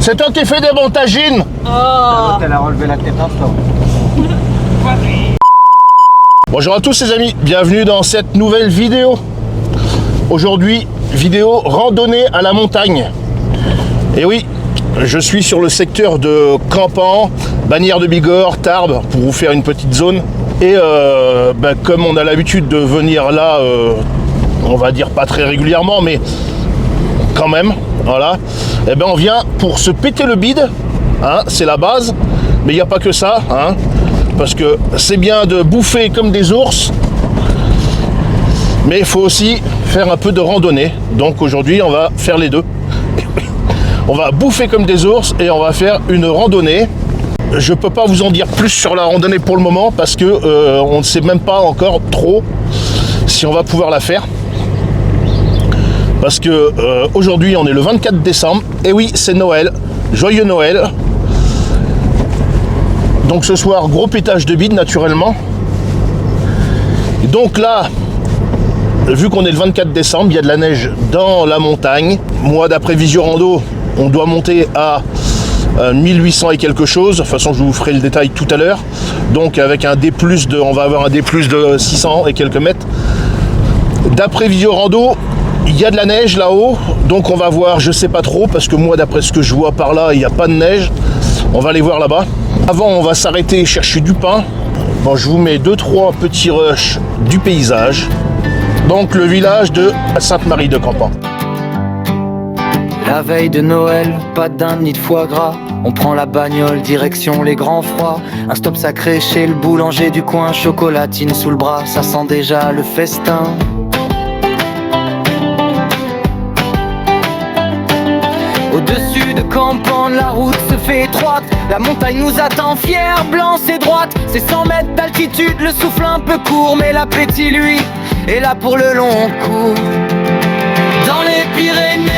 C'est toi qui fais des montagines. Oh. Elle a relevé la tête instant. Bonjour à tous les amis, bienvenue dans cette nouvelle vidéo. Aujourd'hui, vidéo randonnée à la montagne. Et oui, je suis sur le secteur de Campan, Bagnères de Bigorre, Tarbes, pour vous faire une petite zone. Et comme on a l'habitude de venir là, on va dire pas très régulièrement, mais quand même, voilà. Et on vient pour se péter le bide, hein, c'est la base, mais il n'y a pas que ça, hein, parce que c'est bien de bouffer comme des ours, mais il faut aussi faire un peu de randonnée. Donc aujourd'hui, on va faire les deux. On va bouffer comme des ours et on va faire une randonnée. Je peux pas vous en dire plus sur la randonnée pour le moment parce que on ne sait même pas encore trop si on va pouvoir la faire. Parce que aujourd'hui on est le 24 décembre et oui, c'est Noël. Joyeux Noël. Donc ce soir, gros pétage de bide naturellement. Et donc là, vu qu'on est le 24 décembre, il y a de la neige dans la montagne. Moi, d'après Visio Rando, on doit monter à 1800 et quelque chose. De toute façon, je vous ferai le détail tout à l'heure. Donc avec un D+, on va avoir un D+ de 600 et quelques mètres. D'après Visio Rando, il y a de la neige là-haut. Donc on va voir, je sais pas trop, parce que moi, d'après ce que je vois par là, il n'y a pas de neige. On va aller voir là-bas. Avant, on va s'arrêter chercher du pain. Bon, je vous mets 2-3 petits rushs du paysage. Donc le village de Sainte-Marie de Campan. La veille de Noël, pas de dinde ni de foie gras. On prend la bagnole, direction les grands froids. Un stop sacré chez le boulanger du coin. Chocolatine sous le bras, ça sent déjà le festin. Au-dessus de Campan, la route se fait étroite. La montagne nous attend fière, blanche et droite. C'est 100 mètres d'altitude, le souffle un peu court. Mais l'appétit, lui, est là pour le long cours. Dans les Pyrénées,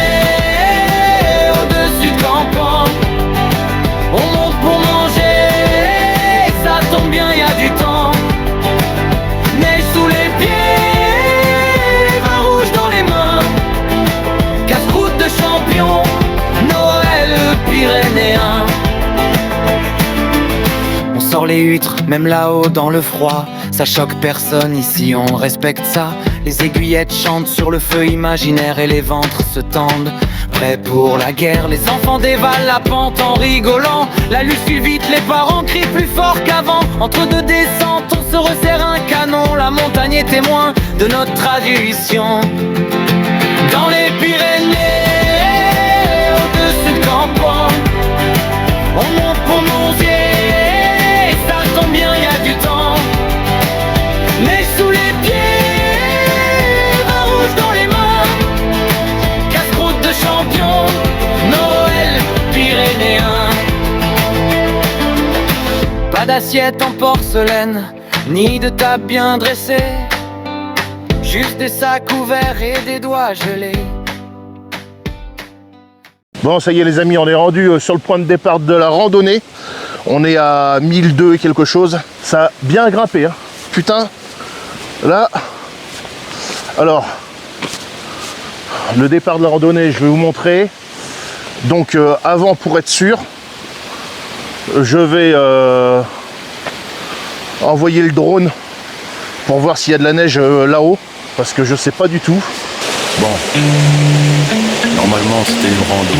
au-dessus de Campan, on monte pour manger, ça tombe bien, y a du temps. Neige sous les pieds, vin rouge dans les mains, casse-croûte de champion, Noël pyrénéen. On sort les huîtres, même là-haut dans le froid. Ça choque personne ici, on respecte ça. Les aiguillettes chantent sur le feu imaginaire et les ventres se tendent. Prêts pour la guerre, les enfants dévalent la pente en rigolant. La lutte file vite, les parents crient plus fort qu'avant. Entre deux descentes, on se resserre un canon. La montagne est témoin de notre tradition. Dans les Pyrénées, au-dessus de Campan, on monte pour Monzier, et ça tombe bien, y a du temps. Mais sous les pieds, vin rouge dans les mains, casse-croûte de champion, Noël pyrénéen. Pas d'assiette en porcelaine, ni de table bien dressée, juste des sacs ouverts et des doigts gelés. Bon, ça y est les amis, on est rendu sur le point de départ de la randonnée. On est à 1002 et quelque chose. Ça a bien grimpé, hein. Putain. Là, alors, le départ de la randonnée, je vais vous montrer. Donc, avant, pour être sûr, je vais envoyer le drone pour voir s'il y a de la neige là-haut, parce que je sais pas du tout. Bon, normalement c'était une rando,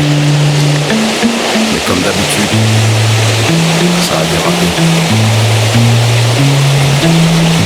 mais comme d'habitude, ça a dérapé.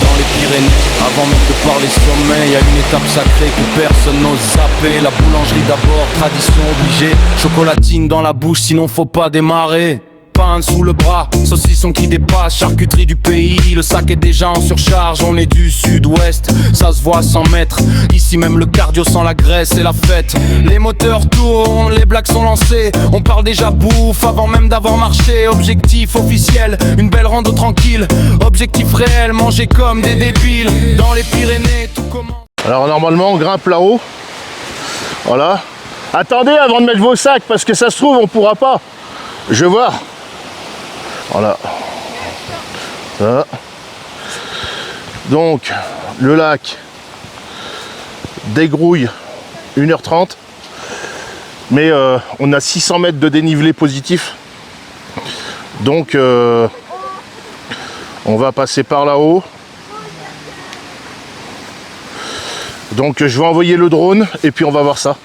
Dans les Pyrénées, avant même de parler sommet, il y a une étape sacrée que personne n'ose zapper. La boulangerie d'abord, tradition obligée. Chocolatine dans la bouche, sinon faut pas démarrer. Pain sous le bras, saucisson qui dépasse, charcuterie du pays. Le sac est déjà en surcharge, on est du sud-ouest. Ça se voit à 100 mètres, ici même le cardio sans la graisse et la fête. Les moteurs tournent, les blagues sont lancées. On parle déjà bouffe avant même d'avoir marché. Objectif officiel, une belle rando tranquille. Objectif réel, manger comme des débiles. Dans les Pyrénées, tout commence. Alors normalement, on grimpe là-haut. Voilà. Attendez avant de mettre vos sacs, parce que ça se trouve, on pourra pas. Je vais voir. Voilà. Ça. Donc, le lac dégrouille 1h30. Mais on a 600 mètres de dénivelé positif. Donc on va passer par là-haut. Donc je vais envoyer le drone et puis on va voir ça.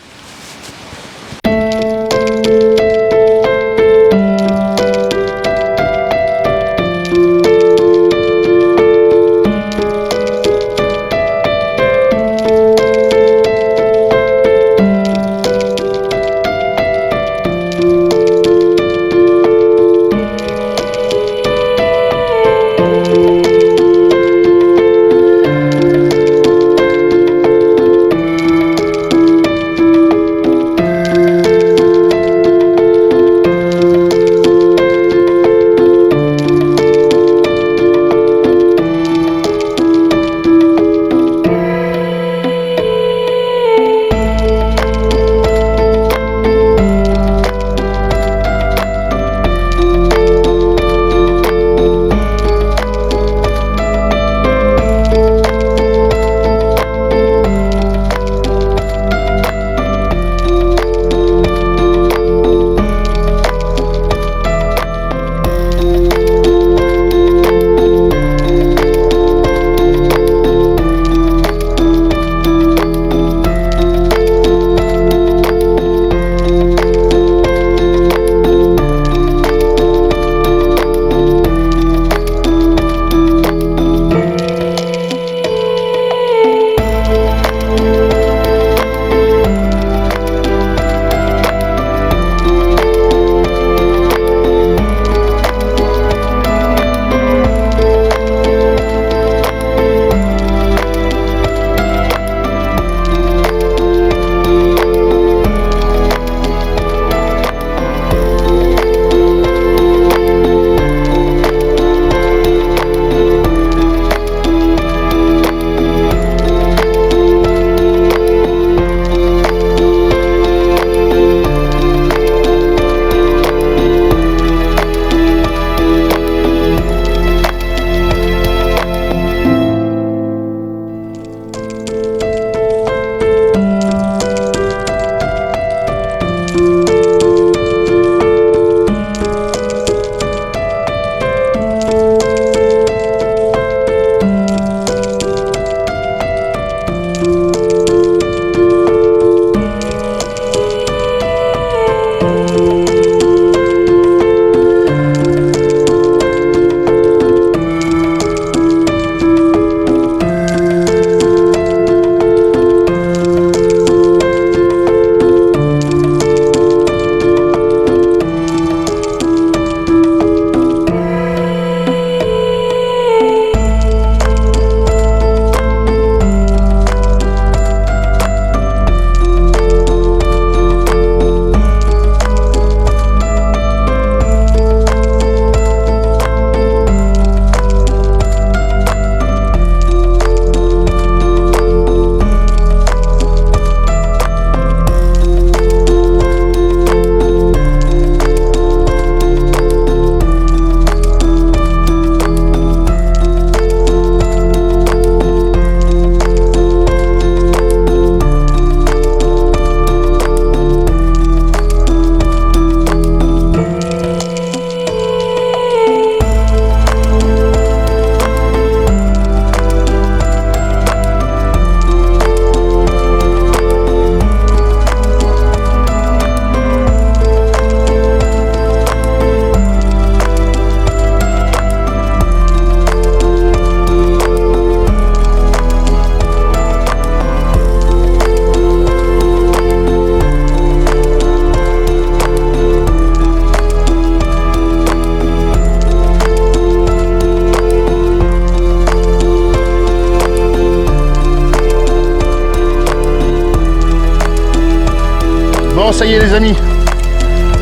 Bon, ça y est les amis,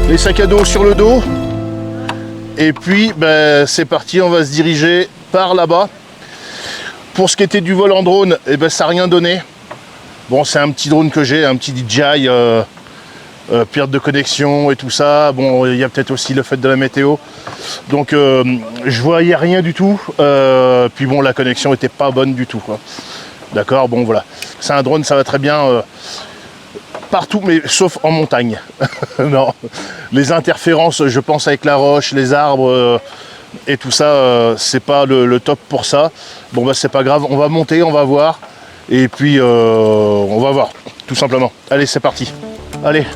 les sacs à dos sur le dos. Et puis ben, c'est parti, on va se diriger par là-bas. Pour ce qui était du vol en drone, eh ben, ça n'a rien donné. Bon, c'est un petit drone que j'ai, un petit DJI, perte de connexion et tout ça. Bon, il y a peut-être aussi le fait de la météo. Donc je voyais rien du tout. Puis bon, la connexion était pas bonne du tout, quoi. D'accord, bon voilà. C'est un drone, ça va très bien partout, mais sauf en montagne. Non, les interférences, je pense avec la roche, les arbres et tout ça, c'est pas le top pour ça. Bon bah c'est pas grave, on va monter, on va voir. Et puis on va voir, tout simplement. Allez, c'est parti. Allez.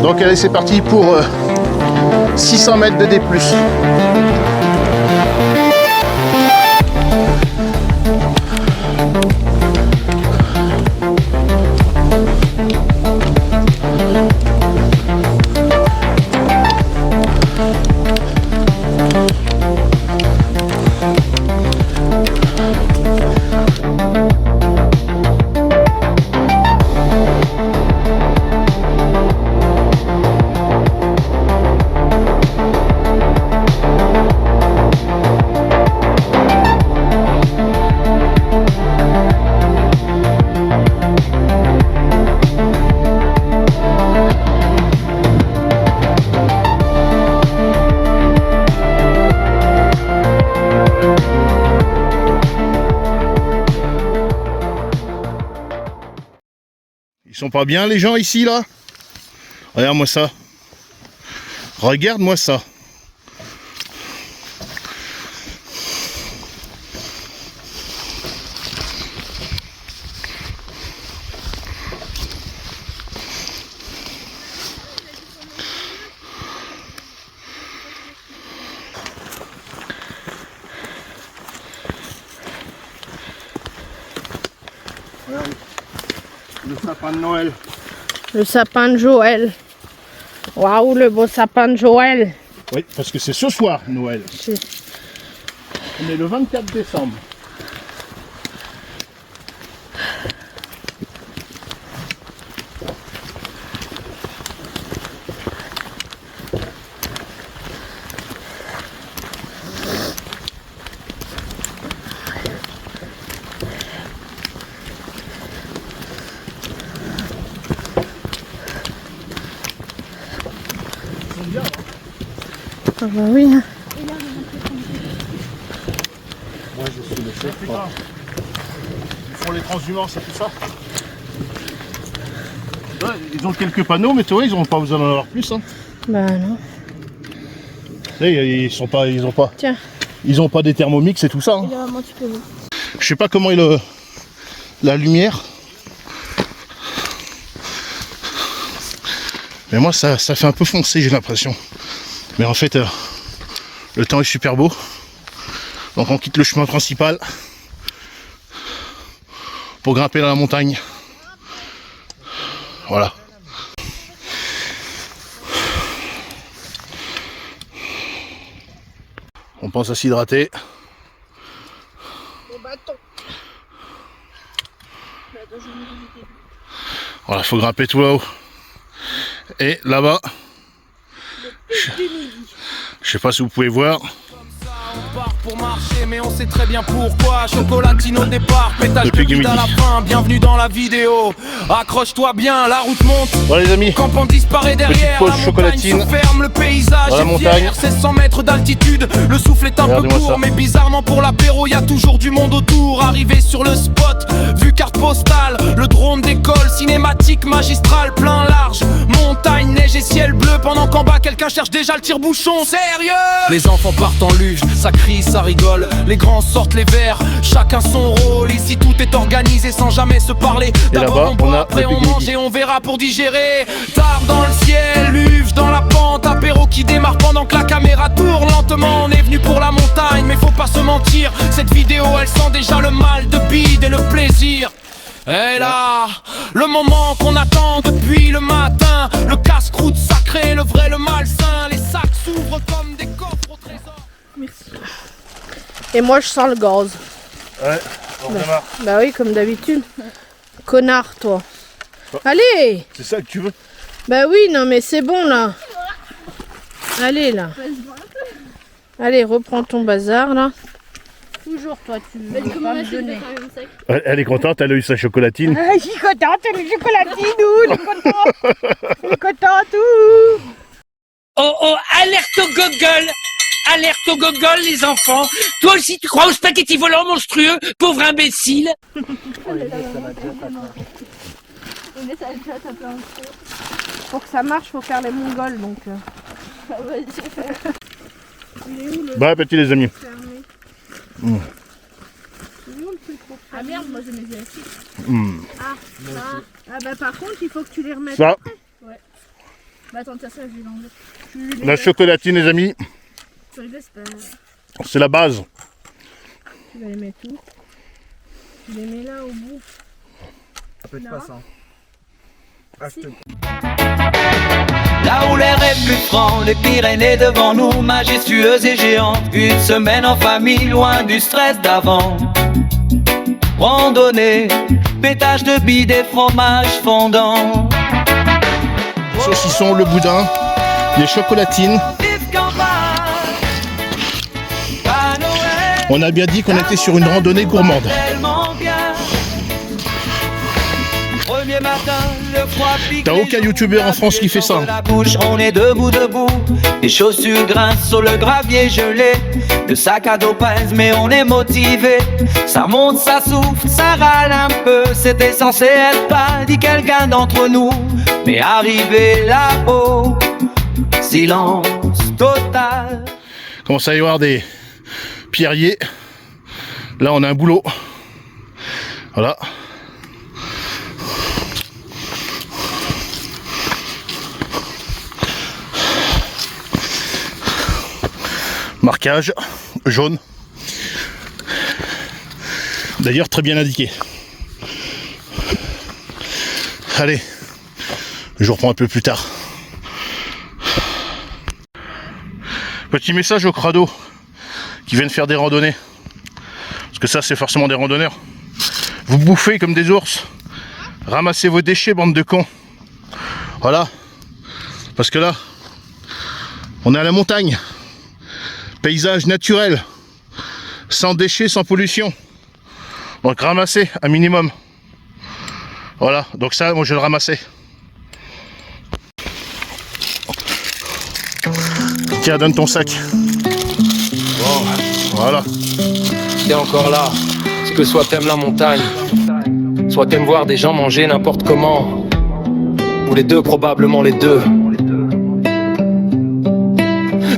Donc allez, c'est parti pour 600 mètres de D+. Ils sont pas bien les gens ici là? Regarde-moi ça. Regarde-moi ça. Le sapin de Noël. Le sapin de Joël. Waouh, le beau sapin de Joël. Oui, parce que c'est ce soir Noël. On est le 24 décembre. Ah bah oui. Hein. Moi je suis le chef. Ils font les transhumances et tout ça. Ouais, ils ont quelques panneaux, mais tu vois, ils n'ont pas besoin d'en avoir plus. Hein. Bah non. Ils ont pas. Tiens. Ils ont pas des thermomix et tout ça. Hein. Il est vraiment petit peu beau. Je sais pas comment est la lumière. Mais moi ça fait un peu foncé, j'ai l'impression. Mais en fait le temps est super beau. Donc on quitte le chemin principal pour grimper dans la montagne. Voilà. On pense à s'hydrater. Voilà, faut grimper tout là-haut. Et là-bas, je sais pas si vous pouvez voir. On part pour marcher mais on sait très bien pourquoi. Chocolatine au départ, pétage de vide à la fin. Bienvenue dans la vidéo. Accroche-toi bien, la route monte. Voilà les amis, quand on disparaît derrière, pause la chocolatine. montagne se ferme, le paysage Dans la est montagne. fier. C'est 100 mètres d'altitude, le souffle est un peu Regardez-moi court ça. mais bizarrement pour l'apéro y a toujours du monde autour. Arrivé sur le spot, vue carte postale, le drone décolle, cinématique magistrale, plein large, montagne, neige et ciel bleu. Pendant qu'en bas quelqu'un cherche déjà le tire-bouchon. Sérieux? Les enfants partent en luge, ça crie, ça rigole. Les grands sortent les verres, chacun son rôle. Ici tout est organisé sans jamais se parler. D'abord là-bas, on boit, on a après le on pique-nique. mange et on verra pour digérer. Tard dans le ciel, luge dans la pente, apéro qui démarre pendant que la caméra tourne lentement. On est venu pour la montagne mais faut pas se mentir, cette vidéo elle sent déjà le mal de bide et le plaisir. Et là, le moment qu'on attend depuis le matin, le casse-croûte sacré, le vrai, le malsain. Les sacs s'ouvrent comme des coffres au trésor. Merci. Et moi je sens le gaz. Ouais, on démarre. Bah oui, comme d'habitude. Connard, toi. Allez! C'est ça que tu veux? Bah oui, non mais c'est bon là. Allez là. Allez, reprends ton bazar là. Toujours toi, tu veux pas me donner. Elle est contente, elle a eu sa chocolatine. Ah, je suis contente, le chocolatine, elle est contente. Elle est contente, Oh oh, alerte au gogol! Alerte au gogol, les enfants! Toi aussi, tu crois au spaghetti volant monstrueux, pauvre imbécile! Pour que ça marche, faut faire les mongols, donc... Il est où le Bon appétit les amis. fermé? Mmh. Il est où le truc pour fermer? Ah merde, moi j'ai mes élastiques. Mmh. Ah bah par contre, il faut que tu les remettes. Ça, Ouais. Bah attends, tiens ça, je vais l'enlever. la chocolatine les amis, Tu les laisses pas. c'est la base. Tu vas les mettre où? Tu les mets là au bout. Un peu de Non. passant. Ah, je te... Là où l'air est plus franc, les Pyrénées devant nous, majestueuses et géantes. Une semaine en famille, loin du stress d'avant. Randonnée, pétage de billes, des fromages fondants. Saucisson, le boudin, les chocolatines. On a bien dit qu'on était sur une randonnée gourmande. T'as aucun youtubeur en France qui fait ça. On est debout, les chaussures grincent sur le gravier gelé. Le sac à dos pèse mais on est motivé. Ça monte, ça souffle, ça râle un peu. C'était censé être pas dit quelqu'un d'entre nous. Mais arrivé là-haut, silence total. Commence à y avoir des pierriers. Là on a un boulot. Voilà. Marquage jaune. D'ailleurs très bien indiqué. Allez, je reprends un peu plus tard. Petit message aux crados qui viennent faire des randonnées. Parce que ça c'est forcément des randonneurs. Vous bouffez comme des ours. Ramassez vos déchets, bande de cons. Voilà. Parce que là, on est à la montagne. Paysage naturel, sans déchets, sans pollution. Donc ramasser un minimum. Voilà, donc ça, moi je le ramassais. Tiens, donne ton sac. Bon, Voilà. t'es encore là. C'est que soit t'aimes la montagne, soit t'aimes voir des gens manger n'importe comment. Ou les deux, probablement les deux.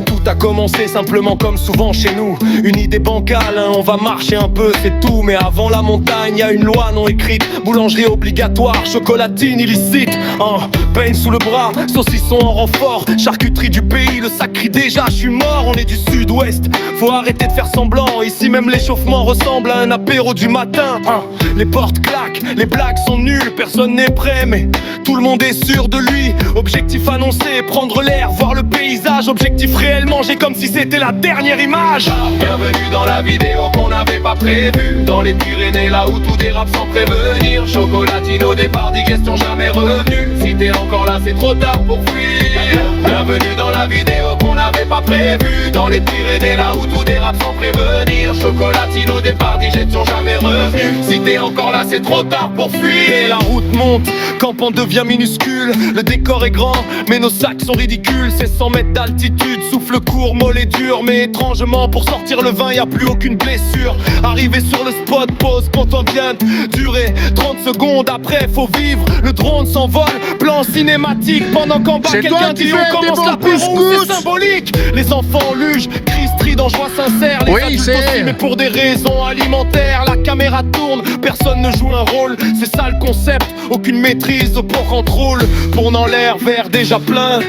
Tout a commencé simplement comme souvent chez nous. Une idée bancale, hein, on va marcher un peu, c'est tout. Mais avant la montagne, y a une loi non écrite. Boulangerie obligatoire, chocolatine illicite, hein, peigne sous le bras, saucisson en renfort. Charcuterie du pays, le sac crie déjà, je suis mort. On est du sud-ouest, faut arrêter de faire semblant. Ici même l'échauffement ressemble à un apéro du matin, hein. Les portes claquent, les blagues sont nulles, personne n'est prêt mais tout le monde est sûr de lui. Objectif annoncé, prendre l'air, voir le paysage. Objectif réel, manger comme si c'était la dernière image. Bienvenue dans la vidéo qu'on n'avait pas prévue. Dans les Pyrénées, là où tout dérape sans prévenir. Chocolatine au départ, digestion jamais revenue. Si t'es encore là, c'est trop tard pour fuir. Bienvenue dans la vidéo qu'on n'avait pas prévue. Dans les Pyrénées, là où tout dérape sans prévenir. Chocolatine au départ, digestion jamais revenue. Si t'es encore là, c'est trop tard pour fuir. Et la route monte, Campan devient minuscule. Le décor est grand, mais nos sacs sont ridicules. C'est 100 mètres d'altitude, souffle court, mollet dur. Mais étrangement, pour sortir le vin, y a plus aucune blessure. Arrivé sur le spot, pause, ponton vient durer 30 secondes, après faut vivre. Le drone s'envole, plan cinématique. Pendant qu'en bas, C'est toi quelqu'un qui dit fais on des commence bons l'apéro, couscous. c'est symbolique. Les enfants lugent, crient strident en joie sincère. Les Oui, adultes c'est- aussi, mais pour des raisons alimentaires. La caméra tourne, personne ne joue un rôle. C'est ça le concept, aucune maîtrise pour contrôle. Tourne en l'air, verre déjà plein,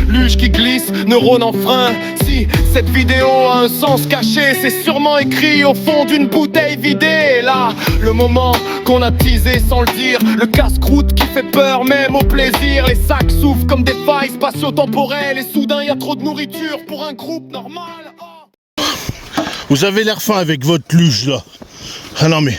luge qui glisse, neurone en frein. Si cette vidéo a un sens caché, c'est sûrement écrit au fond d'une bouteille vidée. Là, le moment qu'on a teasé sans le dire, le casse-croûte qui fait peur même au plaisir. Les sacs souffrent comme des failles spatio-temporelles. Et soudain y a trop de nourriture pour un groupe normal. Oh. Vous avez l'air fin avec votre luge là. Ah non mais.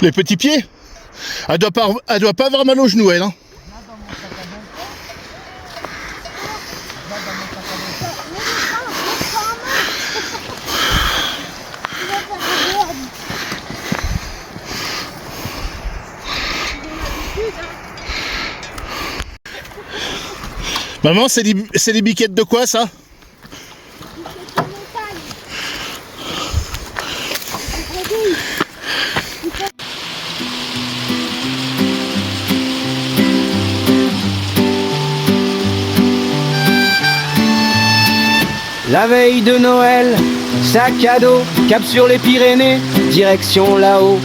Les petits pieds? Elle doit pas avoir mal aux genoux, elle, hein. Maman, c'est des biquettes de quoi, ça? La veille de Noël, sac à dos, cap sur les Pyrénées, direction là-haut.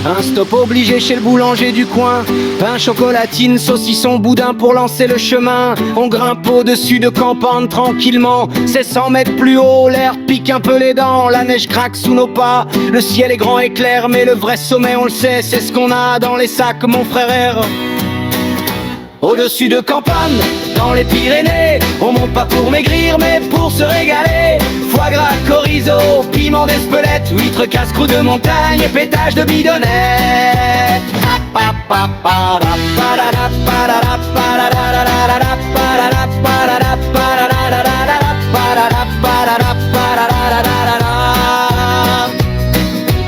Un stop obligé chez le boulanger du coin. Pain, chocolatine, saucisson, boudin pour lancer le chemin. On grimpe au-dessus de campagne tranquillement. C'est 100 mètres plus haut, l'air pique un peu les dents. La neige craque sous nos pas. Le ciel est grand et clair, mais le vrai sommet on le sait, c'est ce qu'on a dans les sacs, mon frère. Au-dessus de campagne, dans les Pyrénées, on monte pas pour maigrir mais pour se régaler. Foie gras, chorizo, piment d'Espelette, huîtres, casse-croûte de montagne et pétage de bidonnette.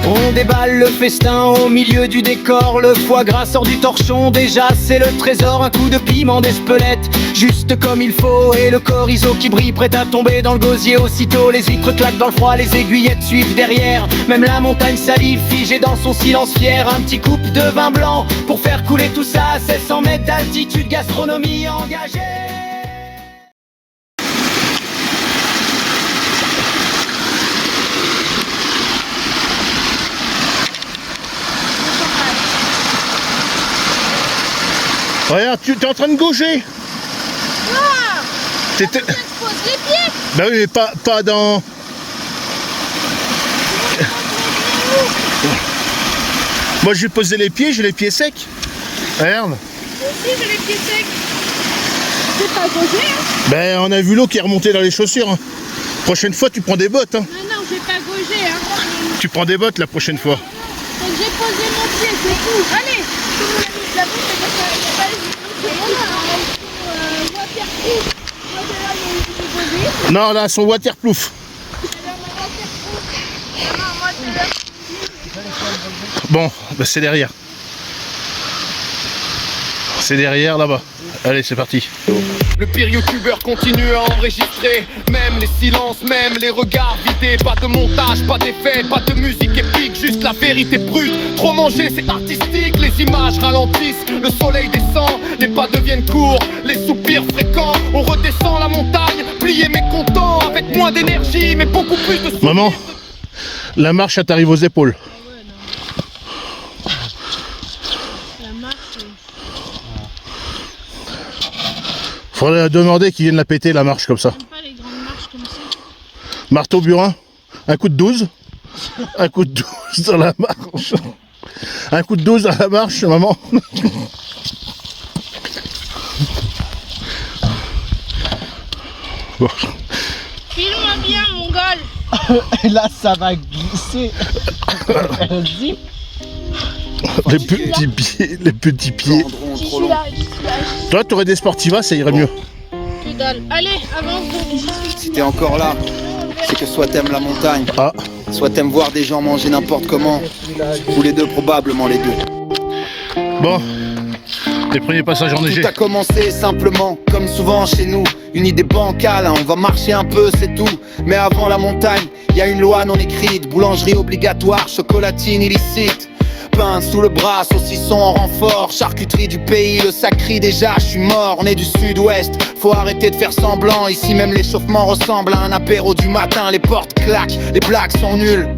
On déballe le festin au milieu du décor. Le foie gras sort du torchon, déjà c'est le trésor. Un coup de piment d'Espelette, juste comme il faut. Et le chorizo qui brille, prêt à tomber dans le gosier. Aussitôt les huîtres claquent dans le froid, les aiguillettes suivent derrière. Même la montagne salive, figée dans son silence fier. Un petit coupe de vin blanc pour faire couler tout ça. 700 mètres d'altitude, gastronomie engagée. Regarde, tu es en train de gaucher. Ah, T'étais... tu poses les pieds. Bah oui, mais pas dans... Moi, j'ai posé les pieds, j'ai les pieds secs. Regarde. Moi aussi j'ai les pieds secs. C'est pas gaucher, hein. Ben, on a vu l'eau qui est remontée dans les chaussures. Hein. Prochaine fois, tu prends des bottes. Hein. Non, j'ai pas gauché, hein. Tu prends des bottes la prochaine fois. Donc j'ai posé mon pied, c'est tout. Allez, tout le monde a mis de la bouche, c'est pas waterproof. Moi, c'est là, il y a une Non, là, son waterproof. Bon, bah c'est derrière. C'est derrière, là-bas. Allez, c'est parti. Le pire youtubeur continue à enregistrer. Même les silences, même les regards vidés. Pas de montage, pas d'effet, pas de musique épique. Juste la vérité brute. Trop manger c'est artistique. Les images ralentissent, le soleil descend. Les pas deviennent courts, les soupirs fréquents. On redescend la montagne, plié mécontent. Avec moins d'énergie mais beaucoup plus de souvenirs. Maman, la marche, elle t'arrive aux épaules. La marche. Faudrait demander qu'ils viennent la péter, la marche, comme ça. J'aime pas les grandes marches comme ça. Marteau burin, un coup de 12. Un coup de 12 dans la marche. Un coup de 12 dans la marche, maman. Bon. Filme-moi bien, mongol. Et là, ça va glisser. Zip. Les petits pieds, les petits pieds. Je suis là. Toi, t'aurais des Sportiva, ça irait mieux. Que dalle. Allez, avance donc. Si t'es encore là, c'est que soit t'aimes la montagne, Ah, soit t'aimes voir des gens manger n'importe comment, ou les deux, probablement les deux. bon. Les premiers passages enneigés. Tout a commencé simplement, comme souvent chez nous. Une idée bancale, hein, on va marcher un peu, c'est tout. Mais avant la montagne, y a une loi non écrite. Boulangerie obligatoire, chocolatine illicite. Pain sous le bras, saucisson en renfort. Charcuterie du pays, le sac crie déjà, je suis mort. On est du sud-ouest, faut arrêter de faire semblant. Ici même l'échauffement ressemble à un apéro du matin. Les portes claquent, les blagues sont nulles.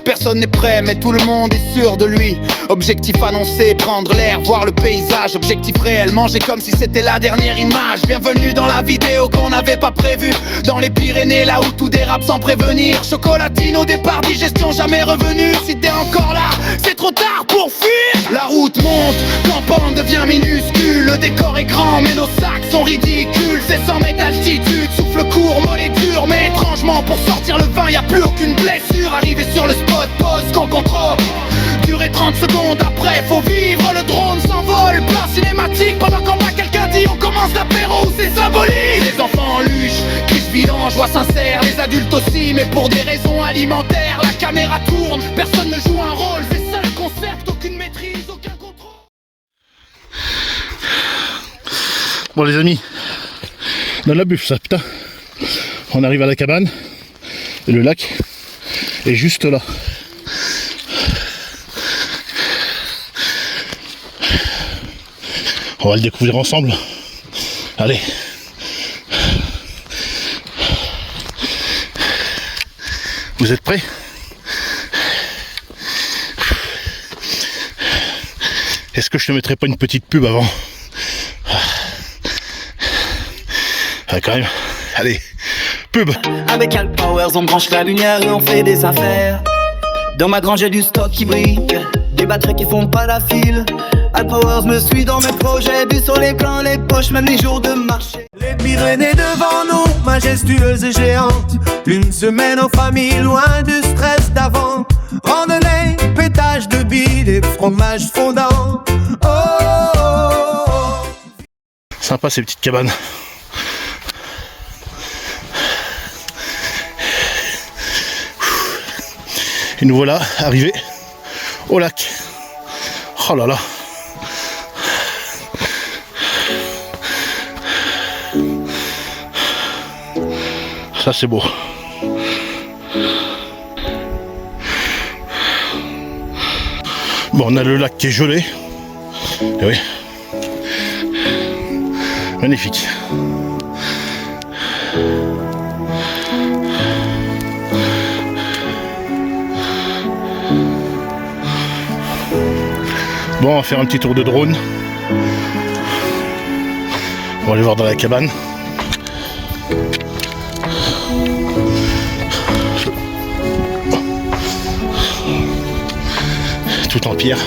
Personne n'est prêt, mais tout le monde est sûr de lui. Objectif annoncé, prendre l'air, voir le paysage. Objectif réel, manger comme si c'était la dernière image. Bienvenue dans la vidéo qu'on n'avait pas prévue. Dans les Pyrénées, là où tout dérape sans prévenir. Chocolatine au départ, digestion jamais revenue. Si t'es encore là, c'est trop tard pour fuir. La route monte, campagne devient minuscule. Le décor est grand, mais nos sacs sont ridicules. C'est 100 mètres d'altitude, souffle court, mollet dur. Mais étrangement, pour sortir le vin, y a plus aucune blessure. Arrivé sur le spot, pause qu'on contrôle. Durer 30 secondes après, faut vivre le drôle. cinématique. Pendant qu'en bas quelqu'un dit on commence l'apéro, c'est symbolique. Les enfants en luche, qui se vidange, joie sincère. Les adultes aussi, mais pour des raisons alimentaires. La caméra tourne, personne ne joue un rôle. C'est seul concept, aucune maîtrise, aucun contrôle. Bon les amis, dans la buffe ça, putain. On arrive à la cabane, et le lac est juste là. On va le découvrir ensemble. Allez. Vous êtes prêts? Est-ce que je te mettrai pas une petite pub avant? Ah, quand même. Allez, pub. Avec Al Powers, on branche la lumière et on fait des affaires. Dans ma grange, j'ai du stock qui brille, des batteries qui font pas la file. Al Powers me suit dans mes projets, du sur les plans, les poches, même les jours de marché. Les Pyrénées devant nous, majestueuses et géantes. Une semaine en famille, loin du stress d'avant. Randonnée, pétage de billes, des fromages fondants. Oh, oh, oh, oh. Sympa ces petites cabanes. Et nous voilà arrivés au lac. Oh là là. Ça c'est beau. Bon, on a le lac qui est gelé. Et oui. Magnifique. Bon, on va faire un petit tour de drone. On va aller voir dans la cabane. Tout en pierre.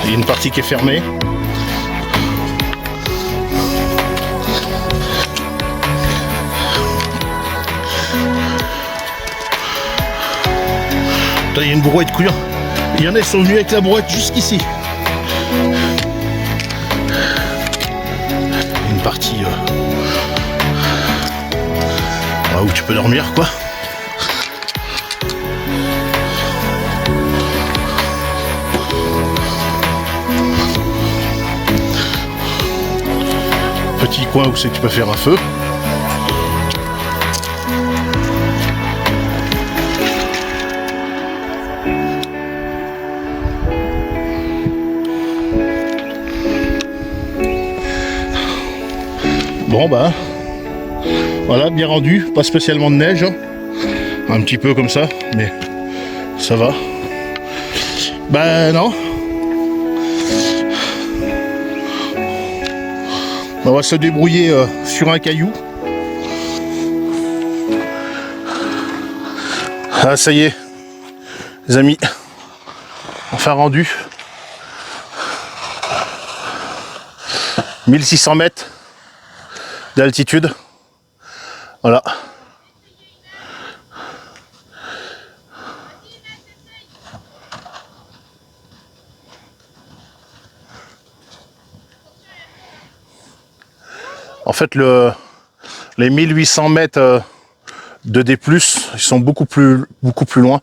Il y a une partie qui est fermée. Là, il y a une brouette couillon. Il y en a qui sont venus avec la brouette jusqu'ici. Une partie où tu peux dormir quoi. Petit coin où c'est que tu peux faire un feu. Bon bah voilà, bien rendu, pas spécialement de neige, hein. Un petit peu comme ça, mais ça va. Bah non. On va se débrouiller sur un caillou. Ah ça y est, les amis, enfin rendu. 1600 mètres d'altitude. Voilà. En fait, les 1800 mètres de D+, ils sont beaucoup plus loin.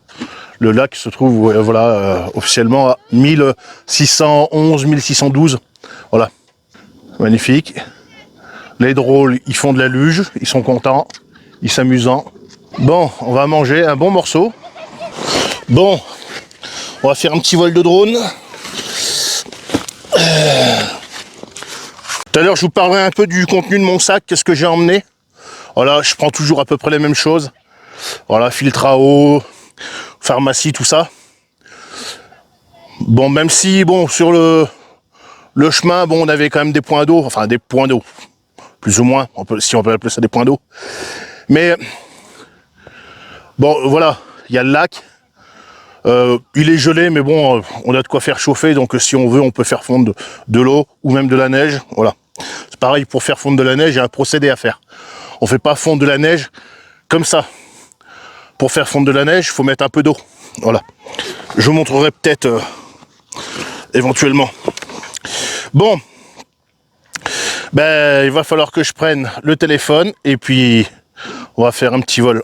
Le lac se trouve voilà, officiellement à 1611, 1612. Voilà. Magnifique. Les drôles, ils font de la luge, ils sont contents, ils s'amusent. Bon, on va manger un bon morceau. Bon, on va faire un petit vol de drone. Tout à l'heure, je vous parlerai un peu du contenu de mon sac, qu'est-ce que j'ai emmené. Voilà, je prends toujours à peu près les mêmes choses. Voilà, filtre à eau, pharmacie, tout ça. Bon, même si, bon, sur le chemin, bon, on avait quand même des points d'eau, enfin des points d'eau. Plus ou moins, si on peut appeler ça des points d'eau. Mais bon, voilà, il y a le lac. Il est gelé, mais bon, on a de quoi faire chauffer, donc si on veut, on peut faire fondre de l'eau ou même de la neige. Voilà. C'est pareil, pour faire fondre de la neige, il y a un procédé à faire. On fait pas fondre de la neige comme ça. Pour faire fondre de la neige, il faut mettre un peu d'eau. Voilà. Je vous montrerai peut-être éventuellement. Bon. Ben, il va falloir que je prenne le téléphone et puis on va faire un petit vol.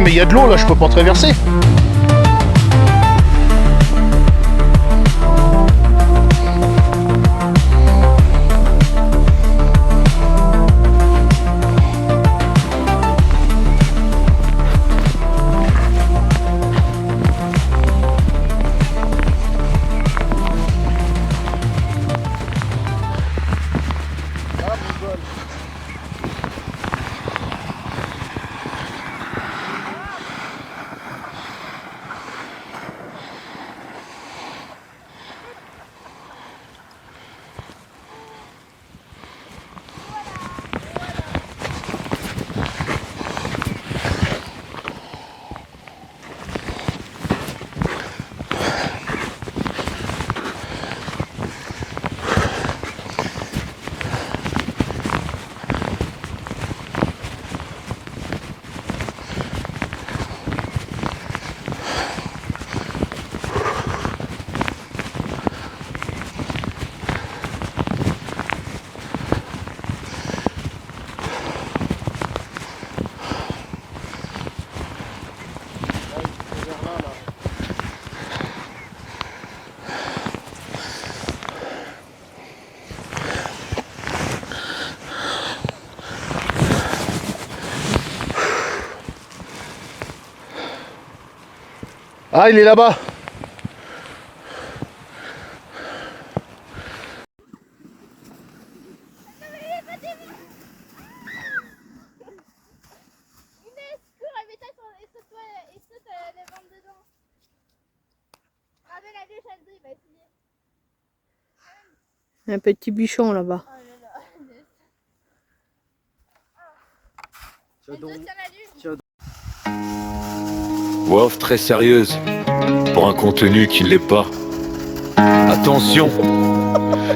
mais il y a de l'eau là, je peux pas traverser. Ah, il est là-bas. Un petit bichon là-bas. Voix off très sérieuse pour un contenu qui ne l'est pas. Attention,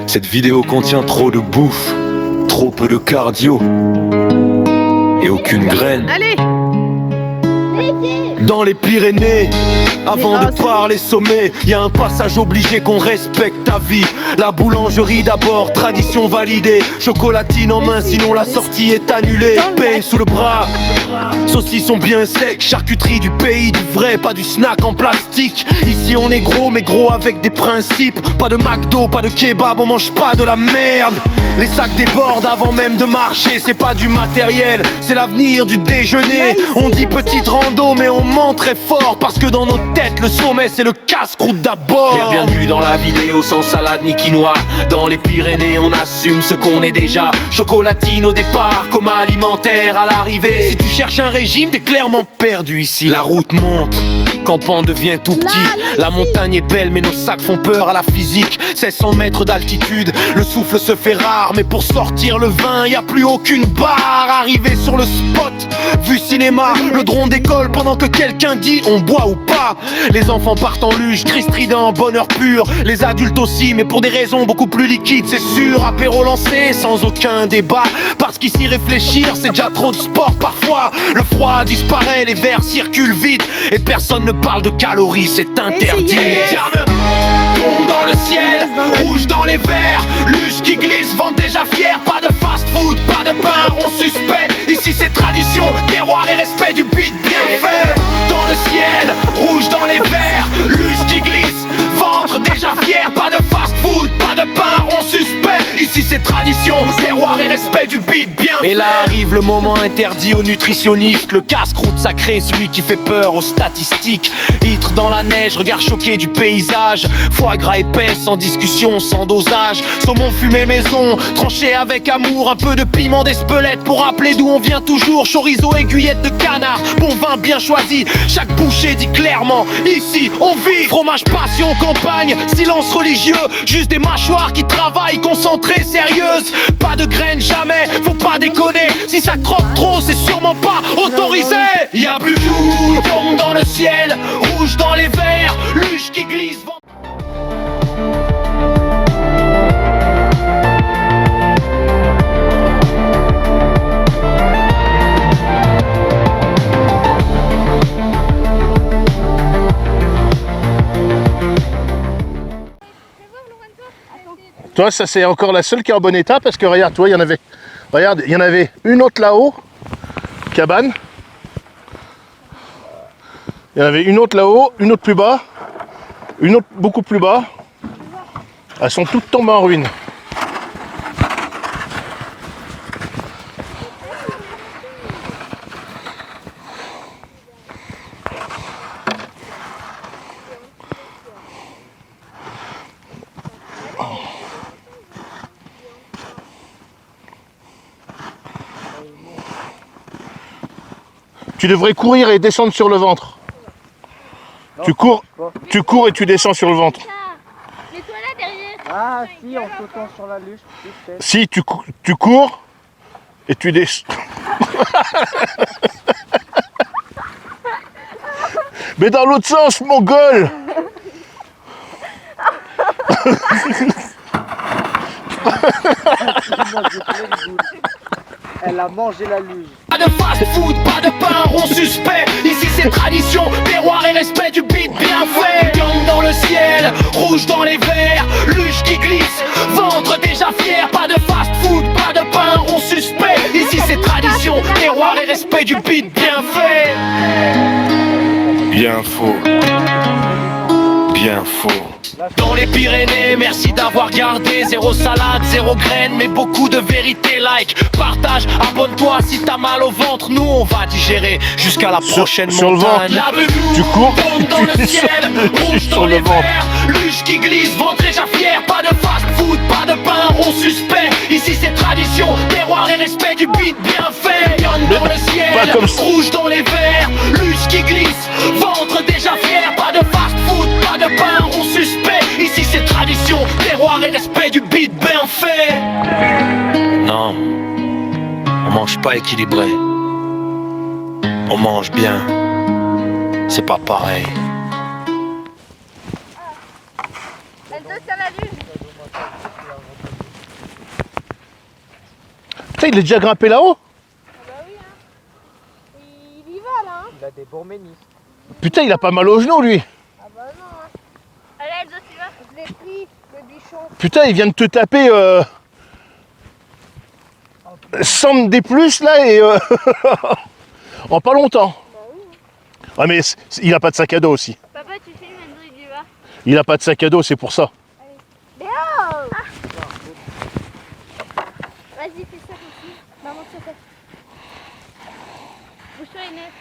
cette vidéo contient trop de bouffe, trop peu de cardio et aucune graine. Allez! Dans les Pyrénées, avant de parler sommet, y a un passage obligé qu'on respecte ta vie. La boulangerie d'abord, tradition validée. Chocolatine en main, sinon la sortie est annulée. Pain sous le bras, saucissons bien secs. Charcuterie du pays, du vrai, pas du snack en plastique. Ici on est gros, mais gros avec des principes. Pas de McDo, pas de kebab, on mange pas de la merde. Les sacs débordent avant même de marcher. C'est pas du matériel, c'est l'avenir du déjeuner. On dit petite rando, mais on ment très fort. Parce que dans nos têtes, le sommet c'est le casse-croûte d'abord. Bienvenue dans la vidéo sans salade ni quinoa. Dans les Pyrénées, on assume ce qu'on est déjà. Chocolatine au départ, comme alimentaire à l'arrivée. Si tu cherches un régime, t'es clairement perdu ici. La route monte, Campan devient tout petit. La montagne est belle, mais nos sacs font peur à la physique. 1600 mètres d'altitude, le souffle se fait rare. Mais pour sortir le vin, y a plus aucune barre. Arrivé sur le spot, vue cinéma, le drone décolle pendant que quelqu'un dit on boit ou pas. Les enfants partent en luge, cri strident, bonheur pur. Les adultes aussi, mais pour des raisons beaucoup plus liquides, c'est sûr. Apéro lancé, sans aucun débat. Parce qu'ici réfléchir, c'est déjà trop de sport parfois. Le froid disparaît, les verres circulent vite. Et personne ne parle de calories, c'est interdit. Tombe dans le ciel, rouge dans les verres. Luge qui glisse, vente déjà fière. Pas de fast food, pas de pain rond suspect. Ici c'est tradition, terroir et respect du beat bien fait. Dans le ciel, rouge dans les verres. Luge qui glisse, ventre déjà fier. Pas de fast food, pas de pain rond suspect. Ici c'est tradition, terroir et respect du beat bien fait. Et là arrive le moment interdit aux nutritionnistes. Le casse-croûte sacré, celui qui fait peur aux statistiques. Litre dans la neige, regard choqué du paysage. Foie gras épais, sans discussion, sans dosage. Saumon fumé maison, tranché avec amour. Un peu de piment d'Espelette pour rappeler d'où on vient toujours. Chorizo, aiguillette de canard, bon vin bien choisi. Chaque bouchée dit clairement, ici on vit. Fromage passion, campagne, silence religieux. Juste des mâchoires qui travaillent, concentrées, sérieuses. Pas de graines jamais, faut pas déconner. Si ça croque trop, c'est sûrement pas autorisé. Y'a plus jour, tombe dans le ciel. Rouge dans les verres, luge qui glisse. Toi, ça c'est encore la seule qui est en bon état parce que regarde, toi, il y en avait une autre là-haut, cabane. Il y en avait une autre là-haut, une autre plus bas, une autre beaucoup plus bas. Elles sont toutes tombées en ruine. Tu devrais courir et descendre sur le ventre. Non, tu cours et tu descends sur le ventre. Mets-toi là derrière. Ah si, en sautant sur la luge. Si, tu cours et tu descends. Mais dans l'autre sens, mon gueule. Elle a mangé la luge. Pas de fast food, pas de pain rond suspect. Ici c'est tradition, terroir et respect du beat bien fait. Gang dans le ciel, rouge dans les verres. Luge qui glisse, ventre déjà fier. Pas de fast food, pas de pain rond suspect. Ici c'est tradition, terroir et respect du beat bien fait. Bien faux, bien faux. Dans les Pyrénées, merci d'avoir regardé. Zéro salade, zéro graine, mais beaucoup de vérité. Like, partage, abonne-toi si t'as mal au ventre. Nous on va digérer jusqu'à la prochaine sur montagne. le ventre. Tu cours, Dans le ciel, rouge dans les verres, luge qui glisse, ventre déjà fier. Pas de fast food, pas de pain rond suspect. Ici c'est tradition, terroir et respect du beat bien fait. Lionne dans le ciel, pas comme ça. rouge dans les verres, luge qui glisse, ventre déjà fier. Pas de fast food, pas de pain rond suspect. Ici c'est tradition, terroir et respect du beat bien fait. Non, on mange pas équilibré. On mange bien, c'est pas pareil. Putain, il est déjà grimpé là-haut? Il y va là. Il a des bons ménisques. Putain, il a pas mal au genou lui. Ah bah non. Allez, Elsa, tu vas. Je l'ai pris, le bichon. Putain, il vient de te taper 100 des plus là et en pas longtemps. Ah mais il a pas de sac à dos aussi. Papa, tu filmes, Enzo, il y va. Il a pas de sac à dos, c'est pour ça. Mais oh Vas-y, fais ça aussi. Maman, ça fait. Bouge-toi, Inès.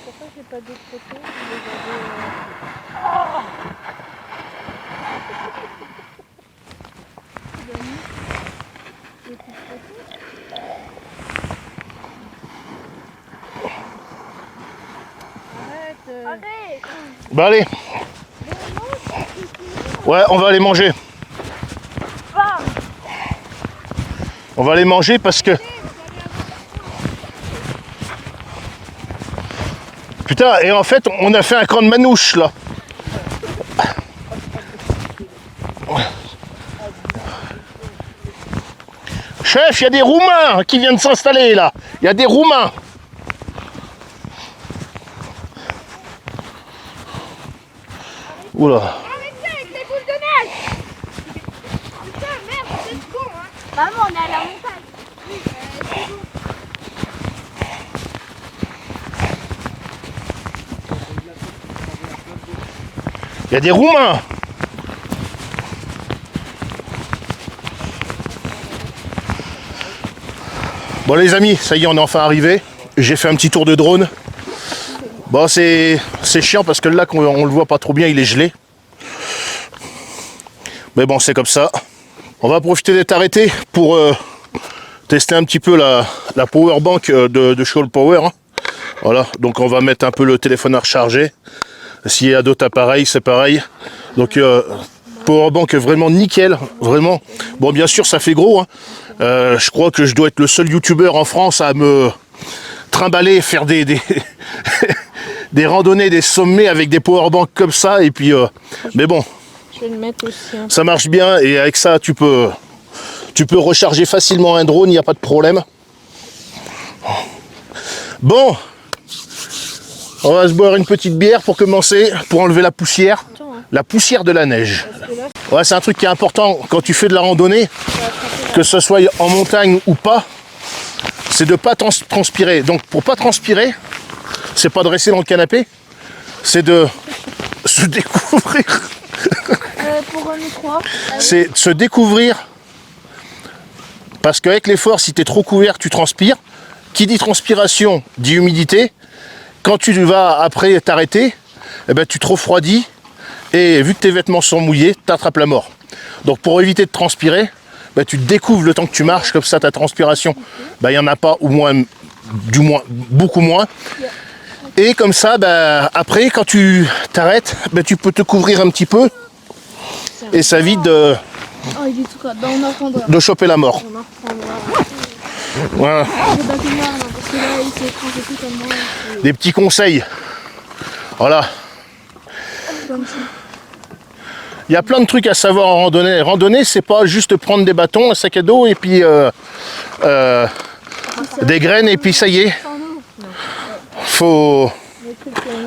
Pourquoi j'ai pas d'autres photos? Arrête. Bah allez. Ouais, on va aller manger. On va aller manger parce que... Putain, et en fait, on a fait un camp de manouche là. Chef, il y a des Roumains qui viennent s'installer là. Il y a des Roumains. Oula. Arrête ça avec les boules de neige. Putain, merde, c'est con, hein. Maman, on est à la montagne. Oui, c'est bon. Il y a des Roumains. Bon les amis, ça y est, on est enfin arrivé. J'ai fait un petit tour de drone. Bon, c'est chiant parce que le lac, on le voit pas trop bien, il est gelé. Mais bon, c'est comme ça. On va profiter d'être arrêté pour tester un petit peu la power bank de Shoal Power. Hein. Voilà, donc on va mettre un peu le téléphone à recharger. S'il y a d'autres appareils, c'est pareil. Donc power bank vraiment nickel, vraiment. Bon, bien sûr, ça fait gros. Hein. Je crois que je dois être le seul youtubeur en France à me trimballer, faire des des randonnées, des sommets avec des powerbanks comme ça. Et puis, mais bon, je vais le mettre aussi. Ça marche bien et avec ça, tu peux recharger facilement un drone, il n'y a pas de problème. Bon, on va se boire une petite bière pour commencer, pour enlever la poussière. La poussière de la neige. Ouais, c'est un truc qui est important quand tu fais de la randonnée, que ce soit en montagne ou pas, c'est de ne pas transpirer. Donc pour pas transpirer, c'est pas de rester dans le canapé, c'est de se découvrir. Pour un micro. C'est de se découvrir. Parce qu'avec l'effort, si tu es trop couvert, tu transpires. Qui dit transpiration, dit humidité. Quand tu vas après t'arrêter, eh ben, tu te refroidis. Et vu que tes vêtements sont mouillés, tu attrapes la mort. Donc pour éviter de transpirer, ben, tu te découvres le temps que tu marches, comme ça ta transpiration, ben, y en a pas, ou moins, du moins beaucoup moins. Et comme ça, ben, après, quand tu t'arrêtes, ben, tu peux te couvrir un petit peu. Et ça évite de choper la mort. Voilà. Des petits conseils. Voilà. Il y a plein de trucs à savoir en randonnée. Randonnée, c'est pas juste prendre des bâtons, un sac à dos et puis des graines et puis ça y est. Faut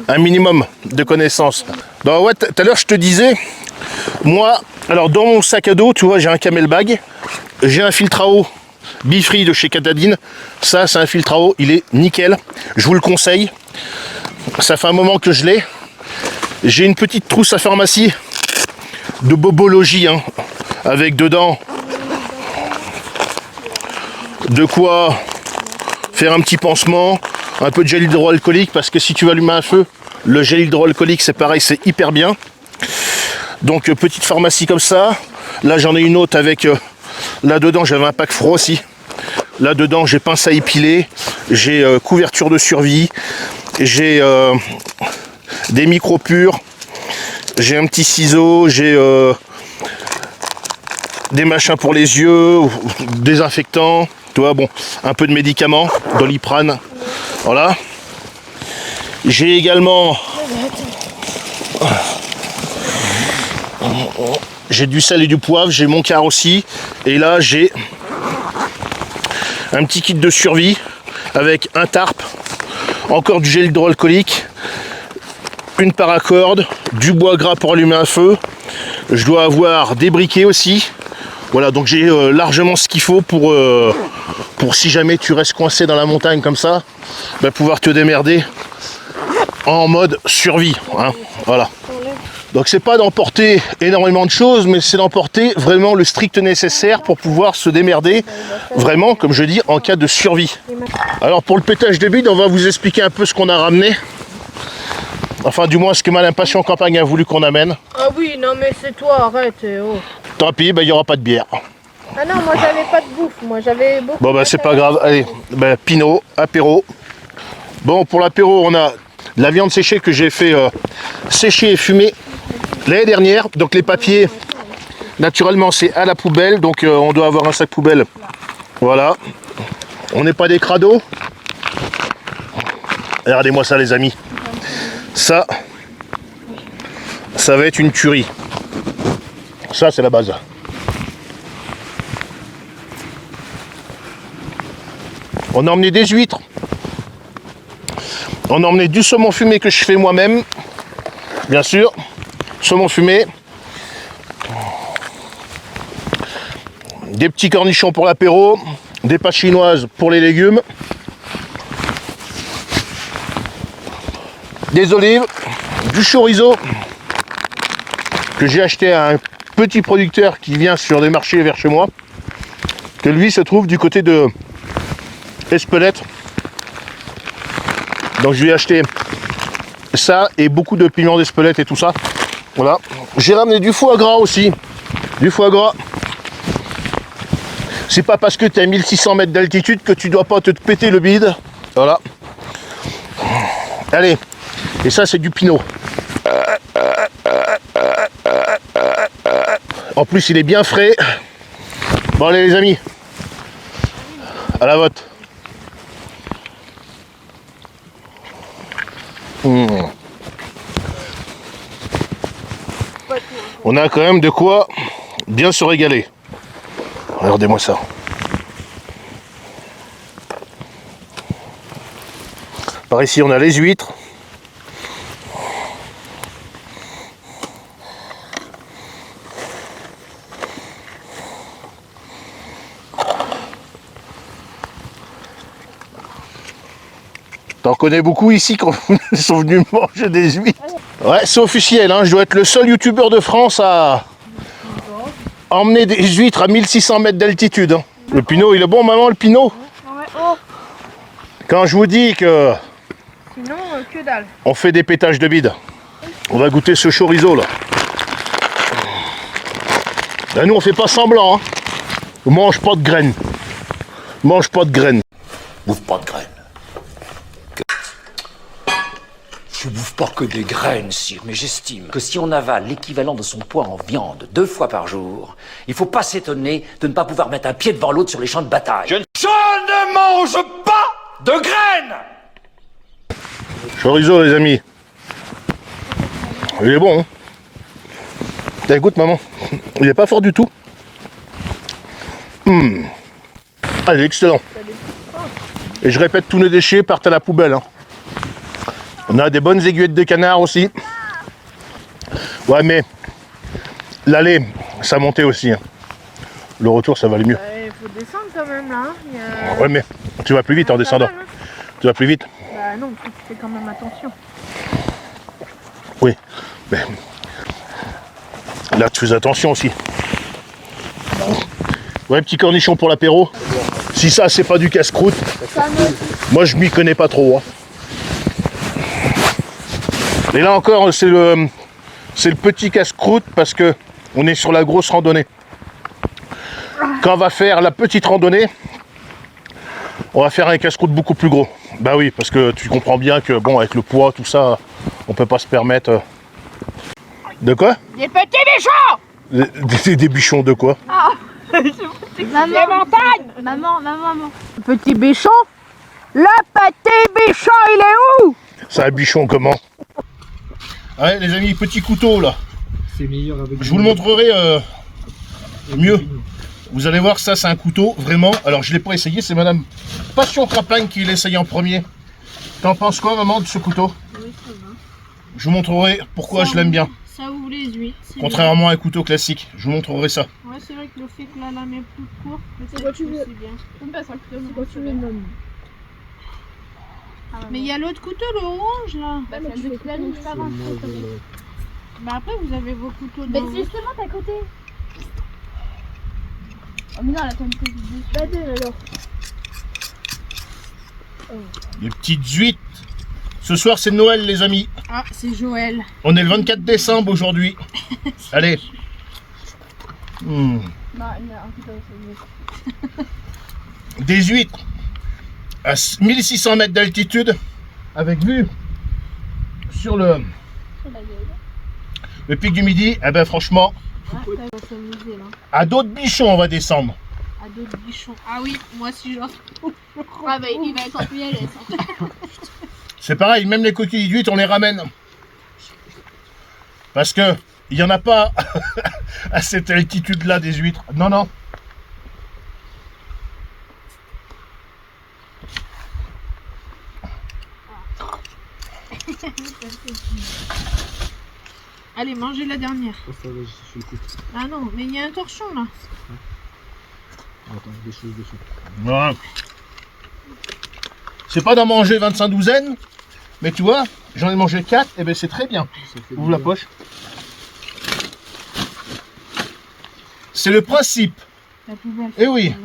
un minimum de connaissances. Donc ouais, tout à l'heure je te disais, moi, alors dans mon sac à dos, tu vois, j'ai un camelbag, j'ai un filtre à eau Bifree de chez Katadyn. Ça, c'est un filtre à eau, il est nickel. Je vous le conseille. Ça fait un moment que je l'ai. J'ai une petite trousse à pharmacie de bobologie, hein, avec dedans de quoi faire un petit pansement, un peu de gel hydroalcoolique, parce que si tu vas allumer un feu, le gel hydroalcoolique c'est pareil, c'est hyper bien. Donc petite pharmacie comme ça. Là j'en ai une autre avec, là dedans j'avais un pack froid aussi. Là dedans j'ai pince à épiler, j'ai couverture de survie, j'ai des micros purs, j'ai un petit ciseau, j'ai des machins pour les yeux, désinfectants, tu vois, bon, un peu de médicaments, Doliprane, voilà. J'ai également j'ai du sel et du poivre, j'ai mon quart aussi, et là j'ai un petit kit de survie avec un tarp, encore du gel hydroalcoolique, une paracorde, du bois gras pour allumer un feu. Je dois avoir des briquets aussi. Voilà, donc j'ai largement ce qu'il faut pour si jamais tu restes coincé dans la montagne comme ça, bah, pouvoir te démerder en mode survie, hein, voilà. Donc c'est pas d'emporter énormément de choses, mais c'est d'emporter vraiment le strict nécessaire pour pouvoir se démerder vraiment, comme je dis, en cas de survie. Alors pour le pétage de bide, on va vous expliquer un peu ce qu'on a ramené. Enfin du moins ce que Malin Passion Campagne a voulu qu'on amène. Ah oui, non mais c'est toi, arrête. Oh. Tant pis, il n'y aura pas de bière. Ah non, moi j'avais pas de bouffe, moi j'avais beaucoup. Bon bah c'est pas grave, allez, bah, Pinot, apéro. Bon pour l'apéro on a de la viande séchée que j'ai fait sécher et fumer l'année dernière. Donc les papiers, naturellement c'est à la poubelle, donc on doit avoir un sac poubelle. Voilà, on n'est pas des crados. Regardez-moi ça les amis. Ça va être une tuerie. Ça c'est la base. On a emmené des huîtres. On a emmené du saumon fumé que je fais moi-même. Bien sûr. Saumon fumé. Des petits cornichons pour l'apéro. Des pâtes chinoises pour les légumes. Des olives. Du chorizo. Que j'ai acheté à un petit producteur qui vient sur des marchés vers chez moi. Que lui se trouve du côté de Espelette. Donc je lui ai acheté ça et beaucoup de piments d'Espelette et tout ça. Voilà. J'ai ramené du foie gras aussi. Du foie gras. C'est pas parce que tu es à 1600 mètres d'altitude que tu dois pas te péter le bide. Voilà. Allez. Et ça c'est du pinot. En plus il est bien frais. Bon allez les amis. À la vote. On a quand même de quoi bien se régaler. Regardez-moi ça. Par ici on a les huîtres. T'en connais beaucoup ici quand ils sont venus manger des huîtres. Ouais, c'est officiel, hein, je dois être le seul youtubeur de France à emmener des huîtres à 1600 mètres d'altitude. Hein. Le pinot, il est bon maman le pinot? Ouais. Oh. Quand je vous dis que Sinon, que dalle. on fait des pétages de bide, on va goûter ce chorizo là. Là nous on fait pas semblant, hein. On mange pas de graines. On mange pas de graines. Bouffe pas de graines. Je bouffe pas que des graines, sire, mais j'estime que si on avale l'équivalent de son poids en viande 2 fois par jour, il faut pas s'étonner de ne pas pouvoir mettre un pied devant l'autre sur les champs de bataille. Je ne mange pas de graines! Chorizo les amis. Il est bon, hein. T'as écoute maman. Il est pas fort du tout. Ah, il est excellent. Et je répète, tous nos déchets partent à la poubelle, hein. On a des bonnes aiguillettes de canard aussi. Ouais, mais l'aller, ça montait aussi. Hein. Le retour, ça va aller mieux. Il faut descendre quand même là. Ouais, mais tu vas plus vite en descendant. Mal, hein. Tu vas plus vite. Bah non, tu fais quand même attention. Oui. Mais Là, tu fais attention aussi. Ouais, petit cornichon pour l'apéro. Si ça, c'est pas du casse-croûte, moi, je m'y connais pas trop. Hein. Et là encore, c'est le petit casse-croûte parce que on est sur la grosse randonnée. Quand on va faire la petite randonnée, on va faire un casse-croûte beaucoup plus gros. Bah oui, parce que tu comprends bien que, bon, avec le poids, tout ça, on peut pas se permettre... De quoi? Des petits bichons. Des bichons de quoi? Ah, maman, montagnes. Maman. Petit bichon? Le petit bichon, il est où? C'est un bichon comment? Ouais, les amis, petit couteau là. C'est meilleur avec. Je vous le montrerai mieux. Vous allez voir, ça c'est un couteau, vraiment. Alors je l'ai pas essayé, c'est madame Passion Crapagne qui l'a essayé en premier. T'en penses quoi, maman, de ce couteau? Oui, ça va. Je vous montrerai pourquoi je l'aime bien. Ça ouvre les huîtres. Contrairement à un couteau classique. Je vous montrerai ça. Ouais, c'est vrai que le fait que la lame est plus courte, c'est quoi tu veux? c'est bien. On passe un couteau, c'est quoi tu veux, maman? Mais il y a l'autre couteau, le orange là. Bah, c'est un couteau, donc ça va. Bah après, vous avez vos couteaux de... Mais justement, t'es à côté. Oh, mais non, là, t'as une petite vue. Bah, deux alors. Les petites huîtres. Ce soir, c'est Noël, les amis. Ah, c'est Joël. On est le 24 décembre aujourd'hui. Allez. Non, il y a un couteau, c'est Des huîtres à 1600 mètres d'altitude avec vue sur le pic du Midi. Eh ben franchement, à d'autres bichons on va descendre. À d'autres bichons. Ah oui, moi si j'en trouve. Ah bah il va être en PLS. C'est pareil, même les coquilles d'huîtres on les ramène. Parce que il n'y en a pas à cette altitude là des huîtres. Non, non. Allez, mangez la dernière. Ah non, mais il y a un torchon là. Attends, des choses dessus. Voilà. C'est pas d'en manger 25 douzaines, mais tu vois, j'en ai mangé 4, et ben c'est très bien. Ouvre la poche. C'est le principe. La poubelle. Eh oui.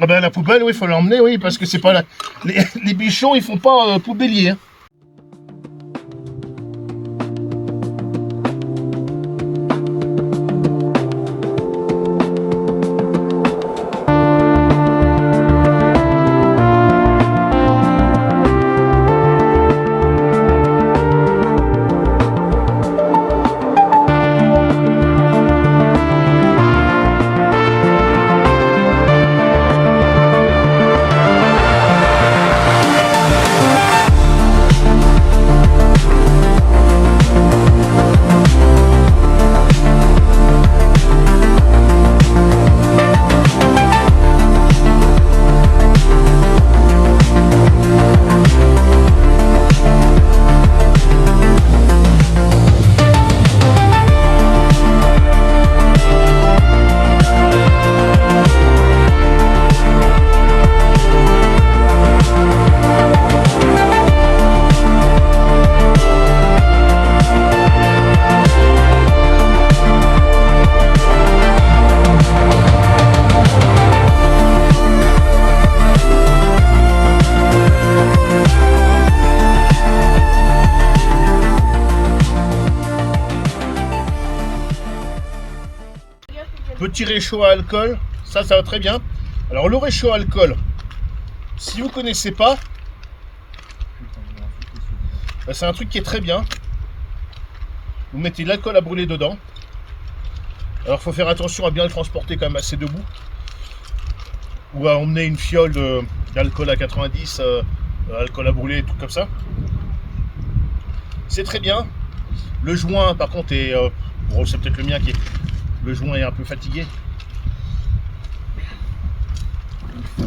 Ah ben la poubelle, oui, il faut l'emmener, oui, parce que c'est pas la... les bichons, ils font pas poubellier. Hein. Petit réchaud à alcool, ça va très bien. Alors le réchaud à alcool, si vous connaissez pas, c'est un truc qui est très bien. Vous mettez de l'alcool à brûler dedans. Alors il faut faire attention à bien le transporter quand même assez debout. Ou à emmener une fiole d'alcool à 90, alcool à brûler, tout comme ça. C'est très bien. Le joint par contre est... bon, c'est peut-être le mien qui est... Le joint est un peu fatigué.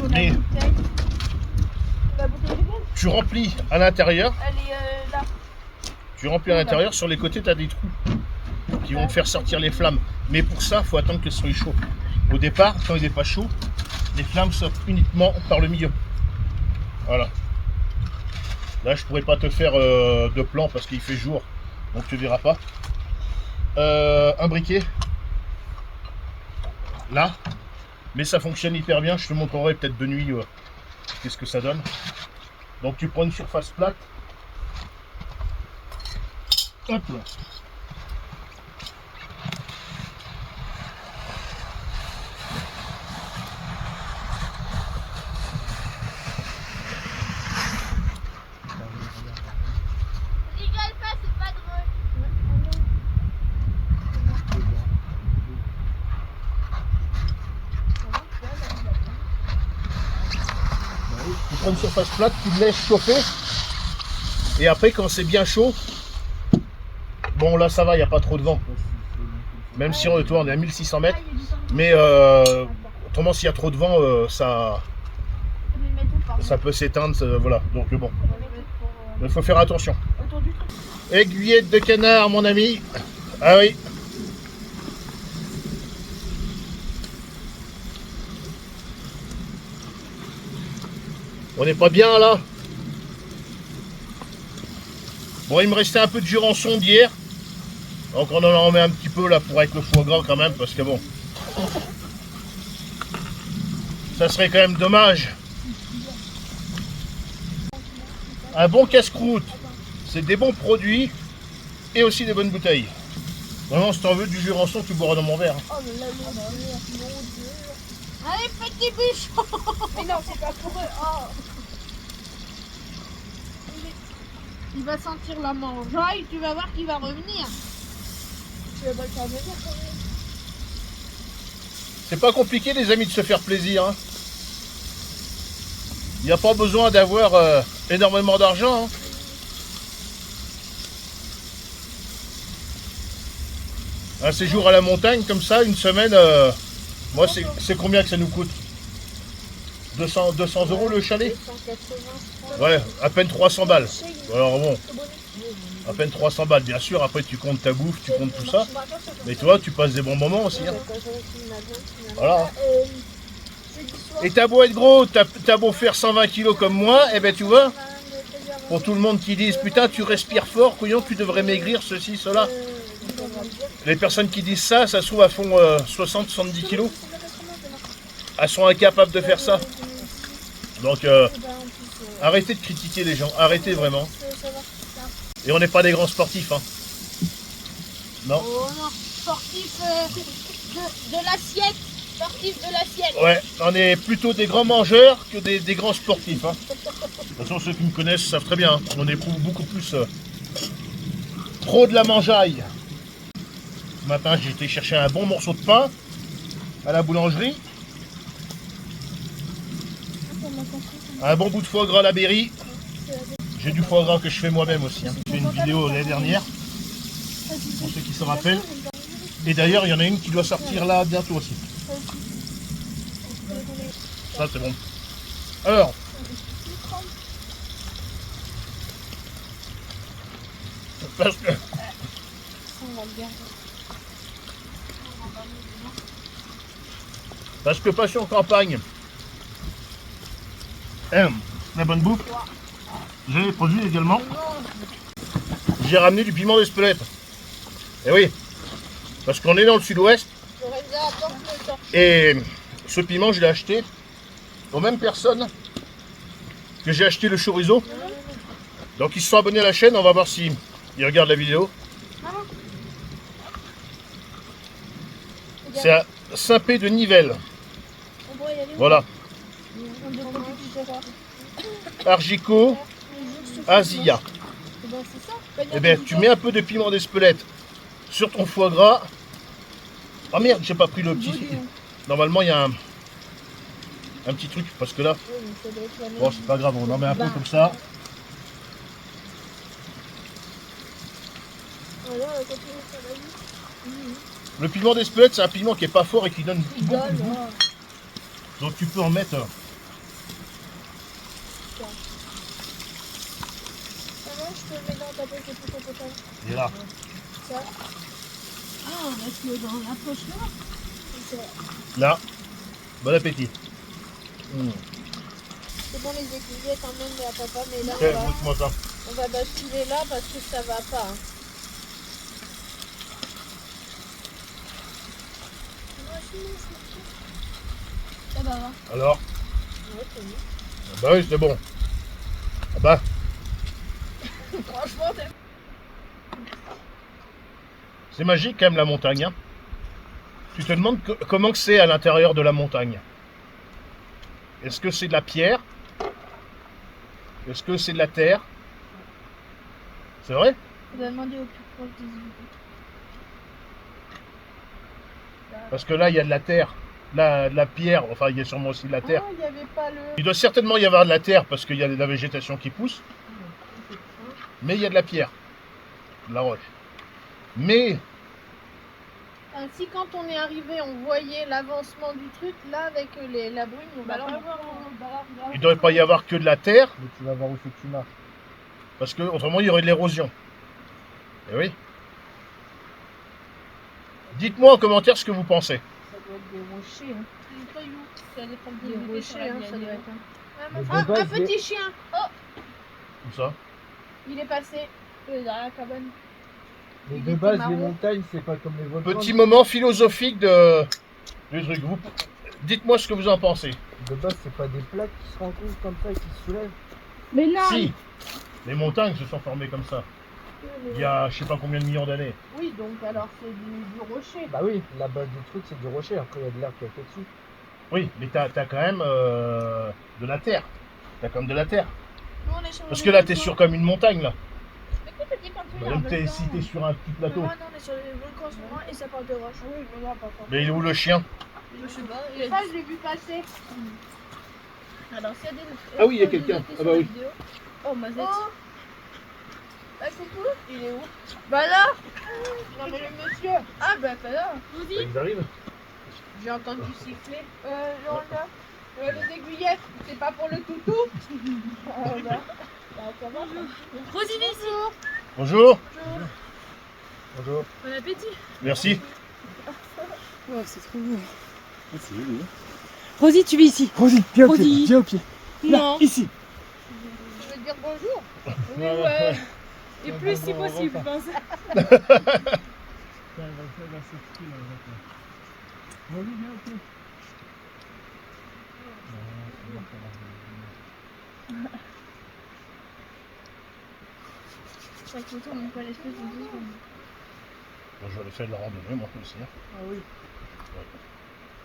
Mais tu remplis à l'intérieur. Elle est là. Tu remplis à l'intérieur, sur les côtés tu as des trous qui vont te faire sortir les flammes. Mais pour ça, il faut attendre qu'elles soient chaudes. Au départ, quand il n'est pas chaud, les flammes sortent uniquement par le milieu. Voilà. Là, je pourrais pas te faire de plan parce qu'il fait jour, donc tu verras pas. un briquet. Là. Mais ça fonctionne hyper bien. Je te montrerai peut-être de nuit qu'est-ce que ça donne. Donc tu prends une surface plate. Hop là. Rigole pas, c'est pas drôle. Tu prends une surface plate, tu le laisses chauffer. Et après, quand c'est bien chaud, bon là ça va, il n'y a pas trop de vent. Même si on est à 1600 mètres. Mais autrement, s'il y a trop de vent, ça peut s'éteindre. Voilà, donc bon. Il faut faire attention. Aiguillette de canard, mon ami. Ah oui. On n'est pas bien là. Bon, il me restait un peu de jurançon d'hier. Donc on en remet un petit peu là pour avec le foie gras quand même, parce que bon, ça serait quand même dommage. Un bon casse-croûte, c'est des bons produits et aussi des bonnes bouteilles. Vraiment, si t'en veux du jurançon, tu boiras dans mon verre. Oh là là, mon Dieu. Allez, petit bûcheron. Mais non, c'est pas pour eux. Oh. Il va sentir la mangeaille, tu vas voir qu'il va revenir. Tu vas pas le faire venir quand même. C'est pas compliqué les amis de se faire plaisir. Hein. Il n'y a pas besoin d'avoir énormément d'argent. Hein. Un séjour à la montagne comme ça, une semaine, moi c'est combien que ça nous coûte? 200 € le chalet? Ouais, à peine 300 balles. Alors bon, à peine 300 balles, bien sûr. Après tu comptes ta bouffe, tu comptes tout ça. Mais toi, tu passes des bons moments aussi. Hein. Voilà. Et t'as beau être gros, t'as beau faire 120 kilos comme moi, et ben tu vois, pour tout le monde qui disent putain tu respires fort, couillon, tu devrais maigrir, ceci, cela. Les personnes qui disent ça, ça se trouve à fond 60-70 kilos. Elles sont incapables de faire ça. Donc arrêtez de critiquer les gens, arrêtez vraiment. Et on n'est pas des grands sportifs. Hein. Non. Oh non, sportif de l'assiette. Sportif de l'assiette. Ouais, on est plutôt des grands mangeurs que des grands sportifs. Hein. De toute façon, ceux qui me connaissent savent très bien. Hein. On éprouve beaucoup plus trop de la mangeaille. Ce matin, j'ai été chercher un bon morceau de pain à la boulangerie. Un bon bout de foie gras à la Berry. J'ai du foie gras que je fais moi-même aussi. Hein. J'ai fait une vidéo l'année dernière, pour ceux qui se rappellent. Et d'ailleurs, il y en a une qui doit sortir là bientôt aussi. Ça, c'est bon. Alors, parce que Passion Campagne aime la bonne bouffe, j'ai produit également. J'ai ramené du piment d'Espelette. Et oui, parce qu'on est dans le sud-ouest. Et ce piment, je l'ai acheté aux mêmes personnes que j'ai acheté le chorizo. Donc ils se sont abonnés à la chaîne, on va voir si ils regardent la vidéo. C'est à Saint-Pé de Nivelles. Voilà. Argico, Asia. Et bien tu mets un peu de piment d'Espelette sur ton foie gras. Oh merde, j'ai pas pris le petit. Normalement il y a un petit truc parce que là. Bon, c'est pas grave, on en met un peu comme ça. Le piment d'Espelette, c'est un piment qui est pas fort et qui donne beaucoup de goût. Donc tu peux en mettre. Je te le mets dans ta poche de plutôt potable. Et là. Ça. Ah, on va se le dans la poche là. Là. Bon appétit. C'est bon les aiguillettes quand même à papa, mais là Okay, montre-moi ça. on va basculer là parce que ça va pas. Hein. Ça va, va. Alors? Ouais, c'est mieux. Ah bah oui, c'est bon. Ah bah. Franchement, t'es... C'est magique quand même la montagne. Hein. Tu te demandes comment que c'est à l'intérieur de la montagne. Est-ce que c'est de la pierre? Est-ce que c'est de la terre? C'est vrai? On va demander au plus proche des îles. Parce que là, il y a de la terre, là, de la pierre, enfin, il y a sûrement aussi de la terre. Ah, il n'y avait pas le... Il doit certainement y avoir de la terre parce qu'il y a de la végétation qui pousse. Mais il y a de la pierre, de la roche. Mais Ainsi, quand on est arrivé, on voyait l'avancement du truc. Là, avec la brume, on va pas voir. il ne devrait pas y avoir que de la terre. Mais tu vas voir où c'est que tu marches. Parce que autrement, il y aurait de l'érosion. Eh oui. Dites-moi en commentaire ce que vous pensez. Ça doit être des rochers. Hein. C'est pas you. Ça dépend Des de rochers, hein, ça doit être. Mais Un petit chien. Oh, Tout ça. il est passé. derrière la cabane. Mais Il de était base, marron. les montagnes, c'est pas comme les volcans. Petit moment philosophique du truc. Dites-moi ce que vous en pensez. De base, c'est pas des plaques qui se rencontrent comme ça et qui se soulèvent. Mais là... Si, les montagnes se sont formées comme ça. Il y a je sais pas combien de millions d'années. Oui, donc alors c'est du rocher. Bah oui, la base du truc, c'est du rocher. Après, il y a de l'air qui a fait dessus. Oui, mais t'as quand même de la terre. T'as quand même de la terre. Nous, on est sur Parce le que là, volcan. t'es sur comme une montagne, là. Mais quoi, t'as dit quand tu Même si t'es sur un petit plateau. Non, on est sur les volcans en ce moment et ça parle de roche. Oui, mais non, pas fort. Mais il est où le chien? Je sais pas. Ça, je l'ai vu passer. Alors, s'il y a des... Ah oui, il y a quelqu'un. Ah bah oui. Oh, ma zette. Oh, Ah, coucou. il est où? Bah là. Non, mais le monsieur. Ah, bah, pas là. Ils arrivent. J'ai entendu siffler. Lola, les aiguillettes, c'est pas pour le toutou? Ça va. Rosie, viens ici. Bonjour. Bonjour. Bon appétit. Merci. Oh, c'est trop beau. Rosie, tu vis ici. Rosie, viens au pied. Rosie. Viens au pied. Là, Non. ici. Tu veux dire bonjour? Oui, ouais. Et plus si possible, je pense. Rosie, viens au pied. Ça retourne même pas l'espèce de 10 secondes. Bon, j'aurais fait de la randonnée, moi aussi. Hein. Ah oui.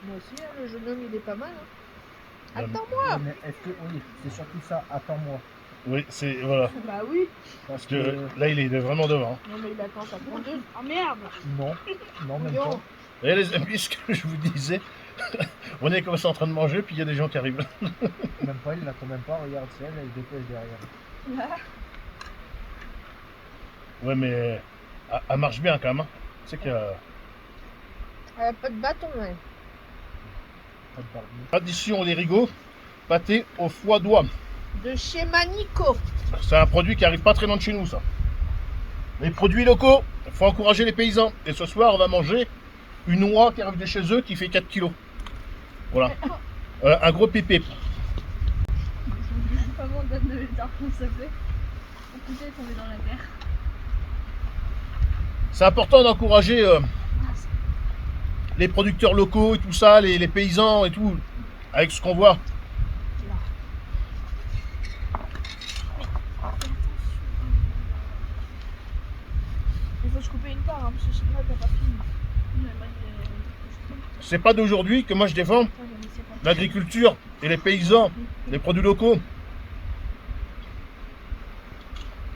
Moi aussi, hein, le jeune homme, il est pas mal. Hein. Euh, Attends-moi. Mais est-ce que, oui, c'est surtout ça, attends-moi. Oui, c'est. Voilà. Bah oui. Parce que là, il est vraiment devant. Non, mais il attend sa prendre. Ah merde. Non, non, même Non. pas. Et les amis, ce que je vous disais, on est comme ça en train de manger, puis il y a des gens qui arrivent. Même pas, il l'attend même pas. Regarde, c'est elle, elle dépêche derrière. Ouais, mais elle marche bien quand même. Hein. Tu sais qu'il y a Elle a pas de bâton, ouais. Pas de barbe. tradition les rigots, pâté au foie d'oie. De chez Manico. C'est un produit qui arrive pas très loin de chez nous, ça. Les produits locaux, il faut encourager les paysans. Et ce soir, on va manger une oie qui arrive de chez eux qui fait 4 kilos. Voilà. Un gros pépé. Pas bon de l'état, ça fait. Écoutez, tomber dans la terre. C'est important d'encourager les producteurs locaux et tout ça, les paysans et tout, avec ce qu'on voit. Il faut se couper une part, hein, parce que sinon t'as pas fini. C'est pas d'aujourd'hui que moi je défends l'agriculture et les paysans, les produits locaux.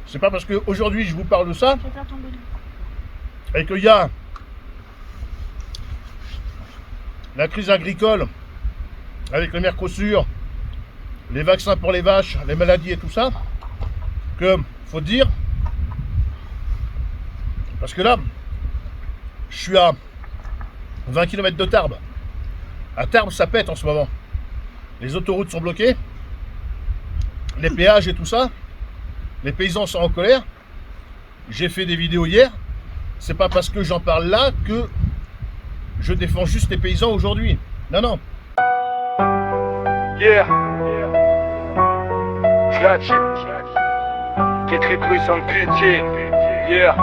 C'est pas parce qu'aujourd'hui je vous parle de ça Je vais faire tomber le... et qu'il y a la crise agricole avec le Mercosur, les vaccins pour les vaches, les maladies et tout ça, que faut dire, parce que là, je suis à 20 km de Tarbes. À Tarbes, ça pète en ce moment. Les autoroutes sont bloquées, les péages et tout ça, les paysans sont en colère. J'ai fait des vidéos hier, c'est pas parce que j'en parle là que je défends juste les paysans aujourd'hui. Non, non. Yeah. Snatch. Qui est très puissant de pitié. Yeah.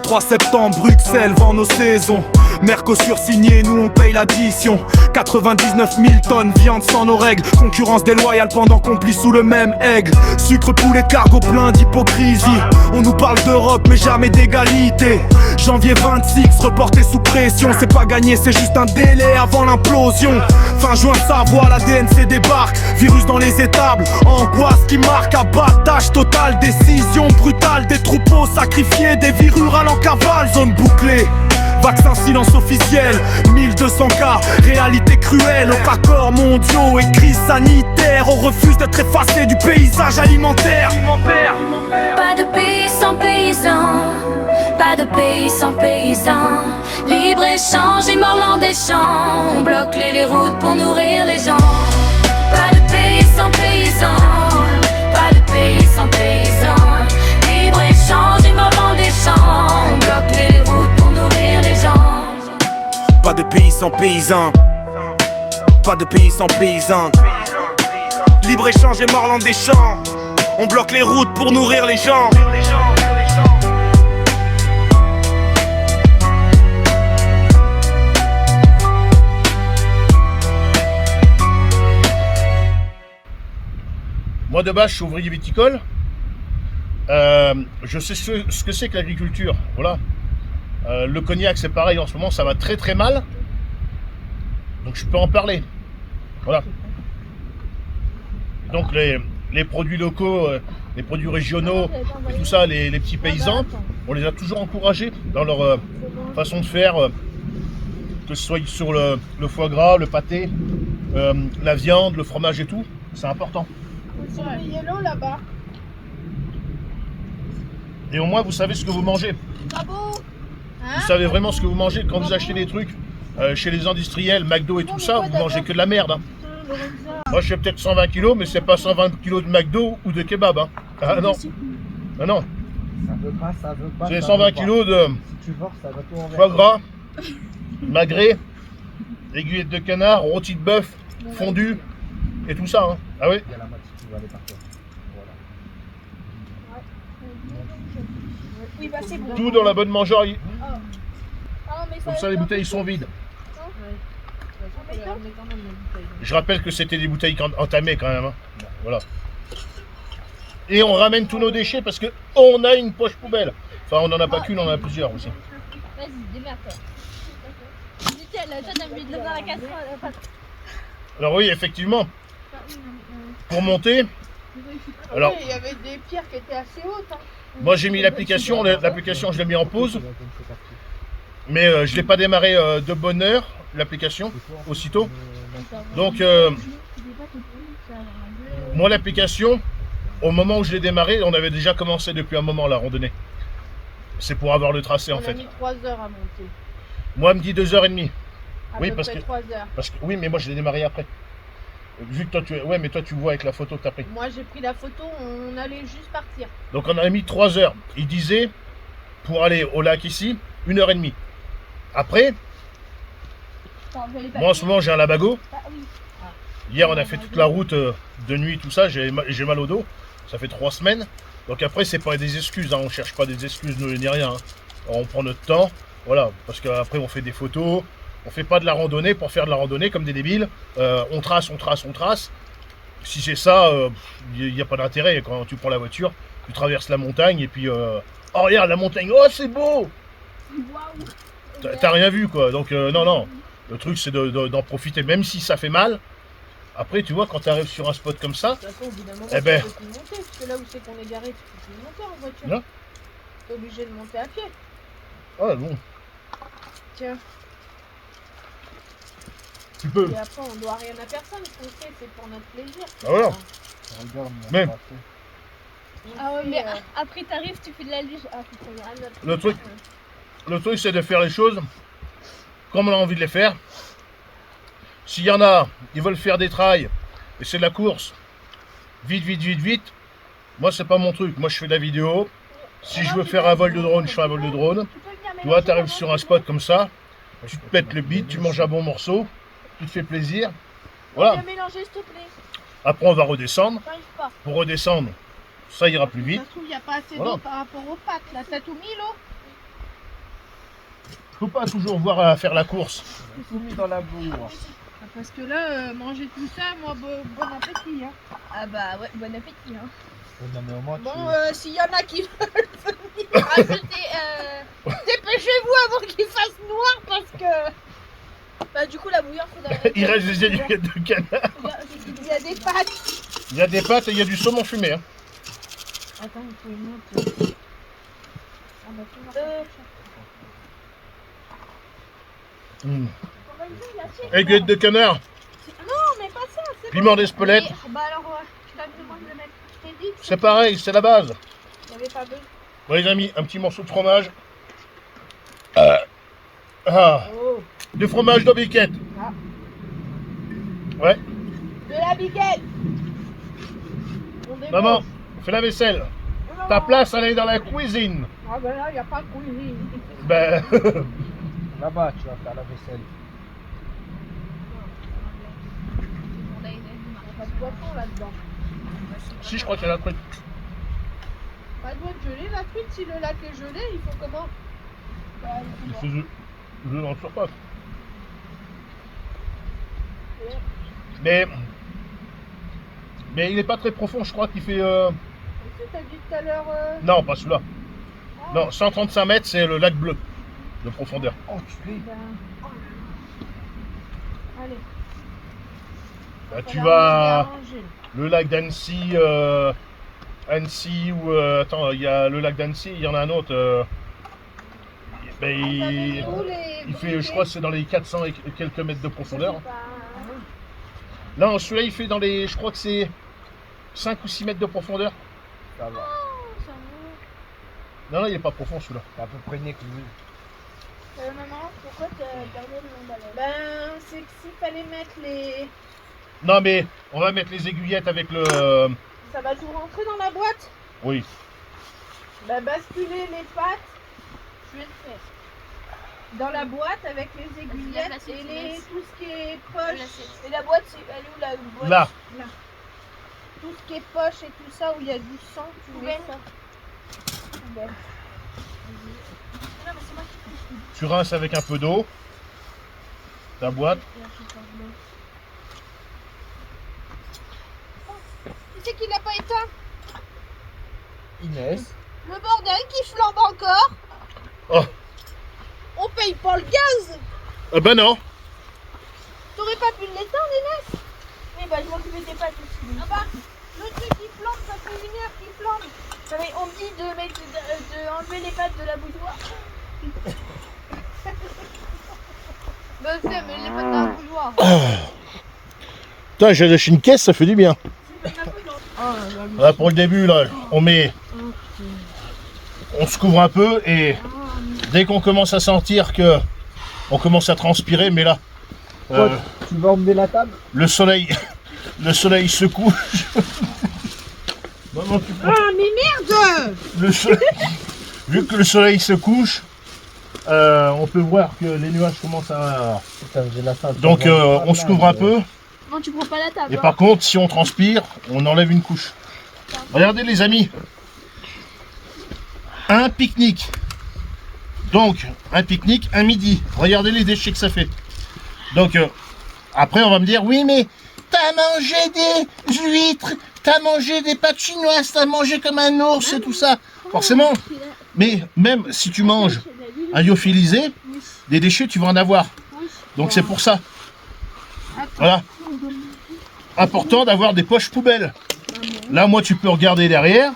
3 septembre, Bruxelles vend nos saisons. Mercosur signé, nous on paye l'addition. 99 000 tonnes, viande sans nos règles. Concurrence déloyale pendant qu'on plie sous le même aigle. Sucre, poulet, cargo plein d'hypocrisie. On nous parle d'Europe mais jamais d'égalité. Janvier 26, reporté sous pression. C'est pas gagné, c'est juste un délai avant l'implosion. Fin juin, Savoie, la DNC débarque. Virus dans les étables, angoisse qui marque. Abattage total, décision brutale. Des troupeaux sacrifiés, des virus râles en cavale. Zone bouclée, vaccin silence officiel, 1200 cas, réalité cruelle. Aux accords mondiaux et crise sanitaire, on refuse d'être effacé du paysage alimentaire. Pas de pays sans paysans, pas de pays sans paysans. Libre-échange et morland des champs, on bloque les routes pour nourrir les gens. Pas de pays sans paysans, pas de pays sans paysans. Libre-échange et morland des champs, on bloque les routes pour nourrir les gens. Pas de pays sans paysans, pas de pays sans paysans. Libre-échange et morland des champs, on bloque les routes pour nourrir les gens. Moi de base je suis ouvrier viticole, je sais ce que c'est que l'agriculture, voilà. Le cognac c'est pareil en ce moment, ça va très très mal, donc je peux en parler, voilà. Donc les produits locaux, les produits régionaux et tout ça, les petits paysans, on les a toujours encouragés dans leur façon de faire, que ce soit sur le foie gras, le pâté, la viande, le fromage et tout, c'est important. Sur le yellow là-bas. Et au moins vous savez ce que vous mangez. Bravo. Hein? Vous savez vraiment ce que vous mangez quand vous achetez des trucs chez les industriels, McDo et tout ça, vous mangez que de la merde. Hein. Moi je fais peut-être 120 kilos, mais c'est pas 120 kilos de McDo ou de kebab. Hein. Ah non. Ah non. Ça veut pas, ça veut pas. C'est 120 kilos de Si tu forces, ça va tout envers. foie gras, magret, aiguillettes de canard, rôti de bœuf, fondu et tout ça. Hein. Ah oui. Il y a la moitié qui va aller par terre. Oui, bah c'est bon. Tout dans la bonne mangerie. Ah non, mais Comme ça les bouteilles sont vides. Je rappelle que c'était des bouteilles entamées quand même. Hein. Voilà. Et on ramène tous nos déchets parce que on a une poche poubelle. Enfin on n'en a pas qu'une, on en a plusieurs aussi. Vas-y, démerde-toi. Toi, t'as envie de lever la casserole. Alors oui, effectivement, pour monter, alors il y avait des pierres qui étaient assez hautes. Hein. moi j'ai mis l'application, je l'ai mis en pause, mais je l'ai pas démarré de bonne heure, l'application, aussitôt. Donc moi l'application, au moment où je l'ai démarré, on avait déjà commencé depuis un moment la randonnée. C'est pour avoir le tracé en fait. On a mis 3 heures à monter. Moi elle me dit 2h30. À Oui, peu parce près que, 3 heures. oui, mais moi je l'ai démarré après. Vu que toi tu, ouais, mais toi tu vois avec la photo que t'as pris. Moi j'ai pris la photo, on allait juste partir. Donc on a mis 3 heures. Il disait, pour aller au lac ici, 1h30. Après, moi en ce moment j'ai un labago. Hier on a fait toute la route de nuit, tout ça, j'ai mal au dos. Ça fait 3 semaines. Donc après c'est pas des excuses, hein. On cherche pas des excuses ni rien. Hein. On prend notre temps, voilà, parce qu'après on fait des photos. On fait pas de la randonnée pour faire de la randonnée comme des débiles. On trace. Si c'est ça, il n'y a pas d'intérêt. Quand tu prends la voiture, tu traverses la montagne et puis... oh regarde la montagne, oh c'est beau. T'as rien vu quoi. Donc non. Le truc c'est d'en profiter, même si ça fait mal. Après tu vois, quand tu arrives sur un spot comme ça... De toute façon, au bout d'un moment, eh ben, tu peux plus monter, parce que là où c'est qu'on est garé, tu peux plus monter en voiture. Non. T'es obligé de monter à pied. Ah bon. Tiens. Tu peux. Et après, on doit rien à personne. Ce qu'on fait, c'est pour notre plaisir. Ah voilà. Même. Ah oui, mais après, t'arrives, tu fais de la luge. Ah, putain, Le truc c'est de faire les choses comme on a envie de les faire. S'il y en a, ils veulent faire des trails et c'est de la course, vite. Moi c'est pas mon truc. Moi je fais de la vidéo. Si je veux faire un vol de drone, je fais un vol de drone. Tu vois, tu arrives sur un spot comme ça, tu te pètes le bide, tu manges un bon morceau, tu te fais plaisir. Voilà. Bien mélanger, s'il te plaît. Après on va redescendre. J'arrive pas. Pour redescendre, ça ira plus vite. Ça se trouve, il n'y a pas assez Voilà. d'eau par rapport aux pattes. Là, t'as tout mis l'eau? faut pas toujours voir faire la course. Tout mis dans la boue. Ah, parce que là, manger tout ça, moi, bon appétit. Hein. Ah bah ouais, bon appétit. Hein. Non, mais au moins, Bon, s'il y en a qui veulent venir rajouter, dépêchez-vous avant qu'il fasse noir parce que... Bah du coup la bouillant faudrait... Il reste des aiguillettes de canard. Il y a des pâtes. Il y a des pâtes et il y a du saumon fumé. Hein. Attends, il faut une autre. Aiguillettes de canard. Non, mais pas ça. Piment d'Espelette. Bah alors, je t'avais demandé de mettre. Je t'ai dit que C'est pareil, c'est la base. il n'y avait pas besoin. Bon les amis, un petit morceau de fromage. Du fromage de biquette. Ah. Ouais. De la biguette. Maman, fais la vaisselle. Ta place, elle est dans la cuisine. Ah ben là, il n'y a pas de cuisine. Ben... Là-bas, tu vas faire la vaisselle. Il n'y a pas de poisson là-dedans. si, je crois qu'il y a la truite. Pas de doigt de gelée la truite. Si le lac est gelé, il faut comment? Bah, Il fait jeu dans le surface. Mais il n'est pas très profond, je crois qu'il fait... T'as dit tout à l'heure... Non, pas celui-là. Non, 135 mètres, c'est le lac bleu de profondeur. Oh, tu l'es. Allez. Bah, tu vas... Le lac d'Annecy... Annecy ou... attends, il y a le lac d'Annecy, il y en a un autre... ben, il fait, je crois, c'est dans les 400 et quelques mètres de profondeur. Là, celui-là, il fait dans les... Je crois que c'est 5 ou 6 mètres de profondeur. Ça va. Non, il n'est pas profond, celui-là. C'est à peu près né que lui. Maman, pourquoi t'as gardé le long ballon? Ben, c'est que s'il fallait mettre les... Non, mais on va mettre les aiguillettes avec le... Ça va tout rentrer dans la boîte? Oui. Ben, basculer les pattes, je vais le faire. Dans la boîte avec les aiguillettes et les, tout ce qui est poche. Et la boîte, elle est où la boîte? Là. Là. Tout ce qui est poche et tout ça où il y a du sang, tu mets ça. Poubelle. Non, mais c'est moi qui touche. Tu rinces avec un peu d'eau. Ta boîte. Qui c'est qui l'a pas éteint? Inès. Le bordel qui flambe encore. Oh. On paye pas le gaz. Ben non. T'aurais pas pu l'éteindre, Inès? Mais bah je m'occupais des pattes aussi. Ah bah, le truc qui flambe, ça fait 1 heure qu'il flambe. Non, mais on me dit de enlever les pattes de la bouilloire. Bah c'est, mais les pattes dans la bouilloire. Putain, j'ai lâché une caisse, ça fait du bien. Là, pour le début, là, on se couvre un peu et dès qu'on commence à sentir que on commence à transpirer, mais là, tu vas emmener la table? le soleil se couche. Maman, tu prends- Ah mais merde! Vu que le soleil se couche, on peut voir que les nuages commencent à... Putain, j'ai la faim. Donc on se couvre un peu. Non, tu prends pas la table. Et par contre, si on transpire, on enlève une couche. Regardez les amis. Un pique-nique. Donc, un pique-nique, un midi. Regardez les déchets que ça fait. Donc, après on va me dire, oui mais t'as mangé des huîtres, t'as mangé des pâtes chinoises, t'as mangé comme un ours et tout ça. Forcément. Mais même si tu manges un lyophilisé, des déchets tu vas en avoir. Donc c'est pour ça. Voilà. Important d'avoir des poches poubelles. Là, moi, tu peux regarder derrière.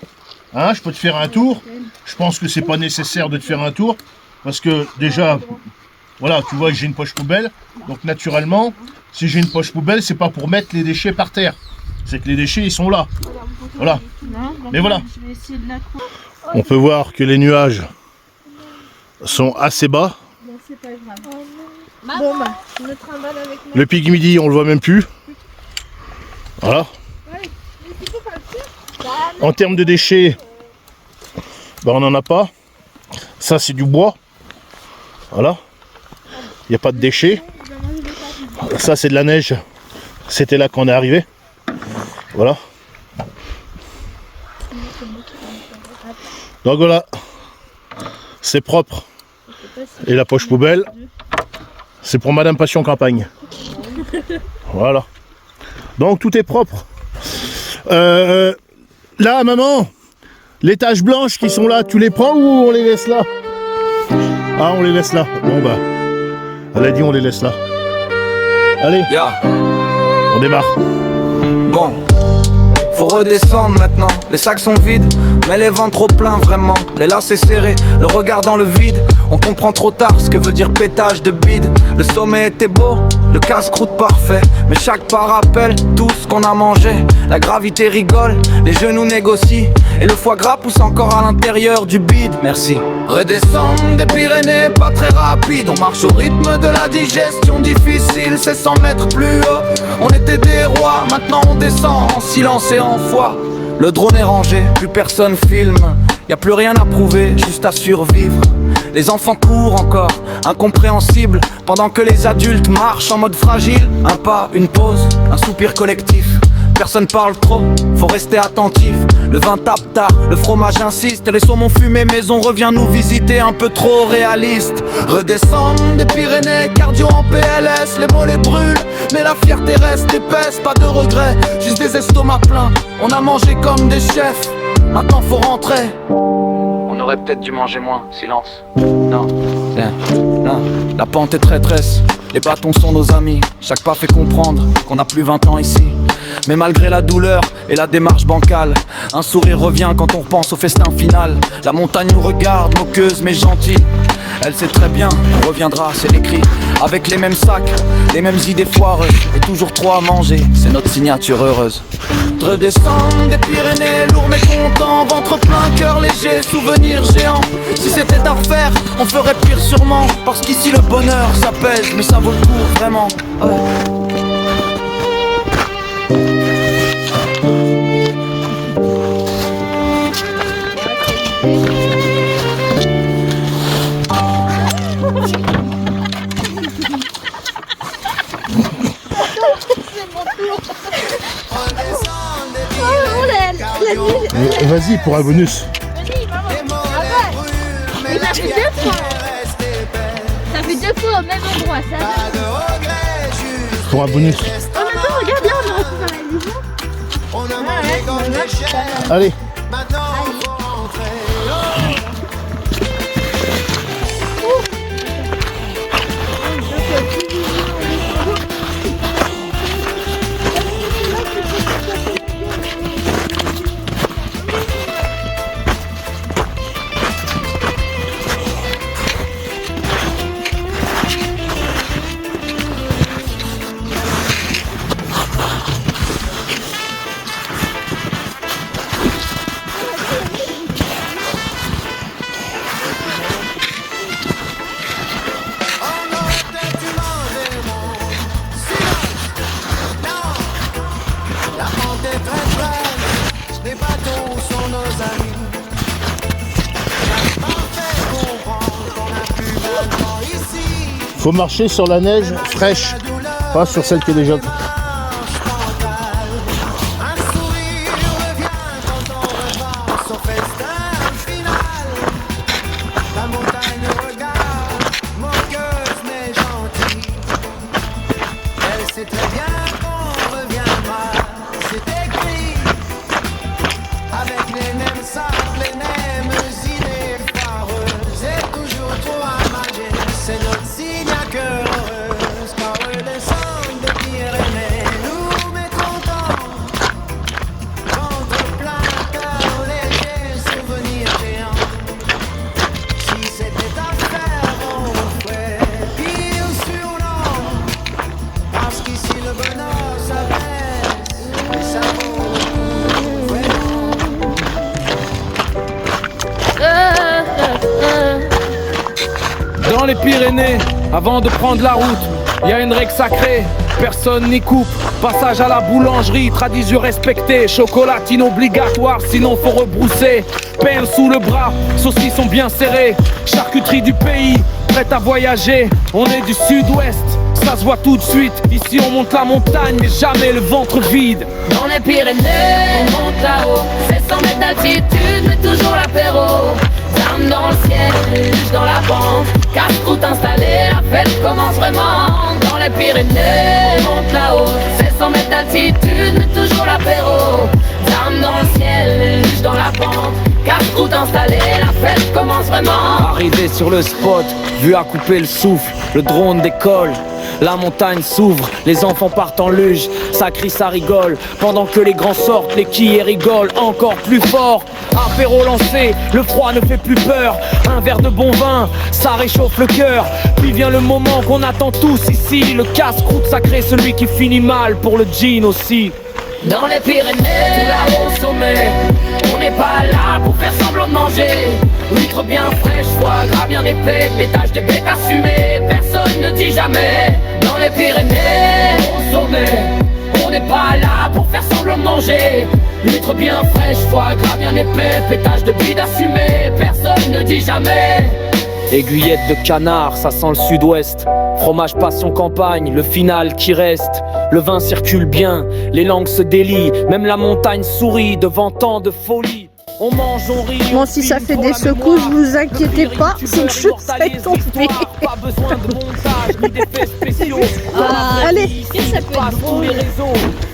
Hein, je peux te faire un tour. Je pense que c'est pas nécessaire de te faire un tour. Parce que déjà, voilà, tu vois que j'ai une poche poubelle. Donc naturellement, si j'ai une poche poubelle, c'est pas pour mettre les déchets par terre. C'est que les déchets, ils sont là. Voilà. Mais voilà. Je vais essayer de la couper. On peut voir que les nuages sont assez bas. Non, c'est pas grave. Bon bah, je me trimballe avec ma... Le pic midi, on le voit même plus. Voilà. Ouais, mais tu peux pas le faire. En termes de déchets, ben on n'en a pas. Ça, c'est du bois. Voilà. Il n'y a pas de déchets. Ça, c'est de la neige. C'était là qu'on est arrivé. Voilà. Donc voilà. C'est propre. Et la poche poubelle, c'est pour Madame Passion Campagne. Voilà. Donc tout est propre. Là, maman, les taches blanches qui sont là, tu les prends ou on les laisse là? Ah, on les laisse là. Bon bah, elle a dit on les laisse là. Allez, on démarre. Bon, faut redescendre maintenant, les sacs sont vides, mais les vents trop pleins vraiment, les lacets serrés, le regard dans le vide. On comprend trop tard ce que veut dire pétage de bide. Le sommet était beau, le casse-croûte parfait, mais chaque pas rappelle tout ce qu'on a mangé. La gravité rigole, les genoux négocient, et le foie gras pousse encore à l'intérieur du bide. Merci. Redescendre des Pyrénées, pas très rapide. On marche au rythme de la digestion difficile, c'est 100 mètres plus haut. On était des rois, maintenant on descend en silence et en foi. Le drone est rangé, plus personne filme. Y a plus rien à prouver, juste à survivre. Les enfants courent encore, incompréhensibles, pendant que les adultes marchent en mode fragile. Un pas, une pause, un soupir collectif. Personne parle trop, faut rester attentif. Le vin tape tard, le fromage insiste. Les saumons fumés, mais on revient nous visiter un peu trop réaliste. Redescendre des Pyrénées, cardio en PLS. Les mollets brûlent, mais la fierté reste épaisse. Pas de regrets, juste des estomacs pleins. On a mangé comme des chefs, maintenant faut rentrer. On aurait peut-être dû manger moins, silence. Non, non, la pente est traîtresse. Les bâtons sont nos amis, chaque pas fait comprendre qu'on n'a plus 20 ans ici. Mais malgré la douleur et la démarche bancale, un sourire revient quand on repense au festin final. La montagne nous regarde, moqueuse mais gentille. Elle sait très bien, on reviendra, c'est écrit. Avec les mêmes sacs, les mêmes idées foireuses, et toujours trop à manger, c'est notre signature heureuse. Redescendre des Pyrénées, lourd mais content, ventre plein, cœur léger, souvenir géant. Si c'était à refaire, on ferait pire sûrement, parce qu'ici le bonheur ça pèse, mais ça vaut le coup vraiment. Vas-y pour un bonus. Mais ça fait 2 fois. Ça fait 2 fois au même endroit, ça. Pour un bonus. Oh maintenant regarde là, on est dans la maison. Allez. Faut marcher sur la neige fraîche, pas sur celle qui est déjà. Dans les Pyrénées, avant de prendre la route, y a une règle sacrée, personne n'y coupe. Passage à la boulangerie, tradition respectée. Chocolatine obligatoire, sinon faut rebrousser. Pain sous le bras, saucissons bien serrés. Charcuterie du pays, prête à voyager. On est du sud-ouest, ça se voit tout de suite. Ici on monte la montagne mais jamais le ventre vide. Dans les Pyrénées, on monte là-haut. C'est 100 mètres d'altitude, mais toujours l'apéro. Armes dans le ciel, luge dans la pente. Casse-croûte installée, la fête commence vraiment. Dans les Pyrénées, on monte là-haut. C'est 100 mètres d'altitude, mais toujours l'apéro. Armes dans le ciel, luge dans la pente. Casse-croûte installée, la fête commence vraiment. Arrivé sur le spot, vu à couper le souffle, le drone décolle. La montagne s'ouvre, les enfants partent en luge, ça crie, ça rigole. Pendant que les grands sortent, les quilles rigolent encore plus fort. Apéro lancé, le froid ne fait plus peur. Un verre de bon vin, ça réchauffe le cœur. Puis vient le moment qu'on attend tous ici. Le casse-croûte sacré, celui qui finit mal pour le jean aussi. Dans les Pyrénées, là-haut au sommet, on n'est pas là pour faire semblant de manger. Huîtres bien fraîches, foie gras bien épais, pétage de bêtes assumées, personne ne dit jamais. Dans les Pyrénées, au sommet, on n'est pas là pour faire semblant de manger. Huîtres bien fraîches, foie gras bien épais, pétage de bide assumé, personne ne dit jamais. Aiguillette de canard, ça sent le sud-ouest. Fromage passion campagne, le final qui reste. Le vin circule bien, les langues se délient. Même la montagne sourit devant tant de folie. On mange, on rit. Bon, si ça fait des secousses, vous inquiétez pas, c'est que je serai tombée. Pas besoin de montage ni d'effets spéciaux. Allez, ça peut être drôle.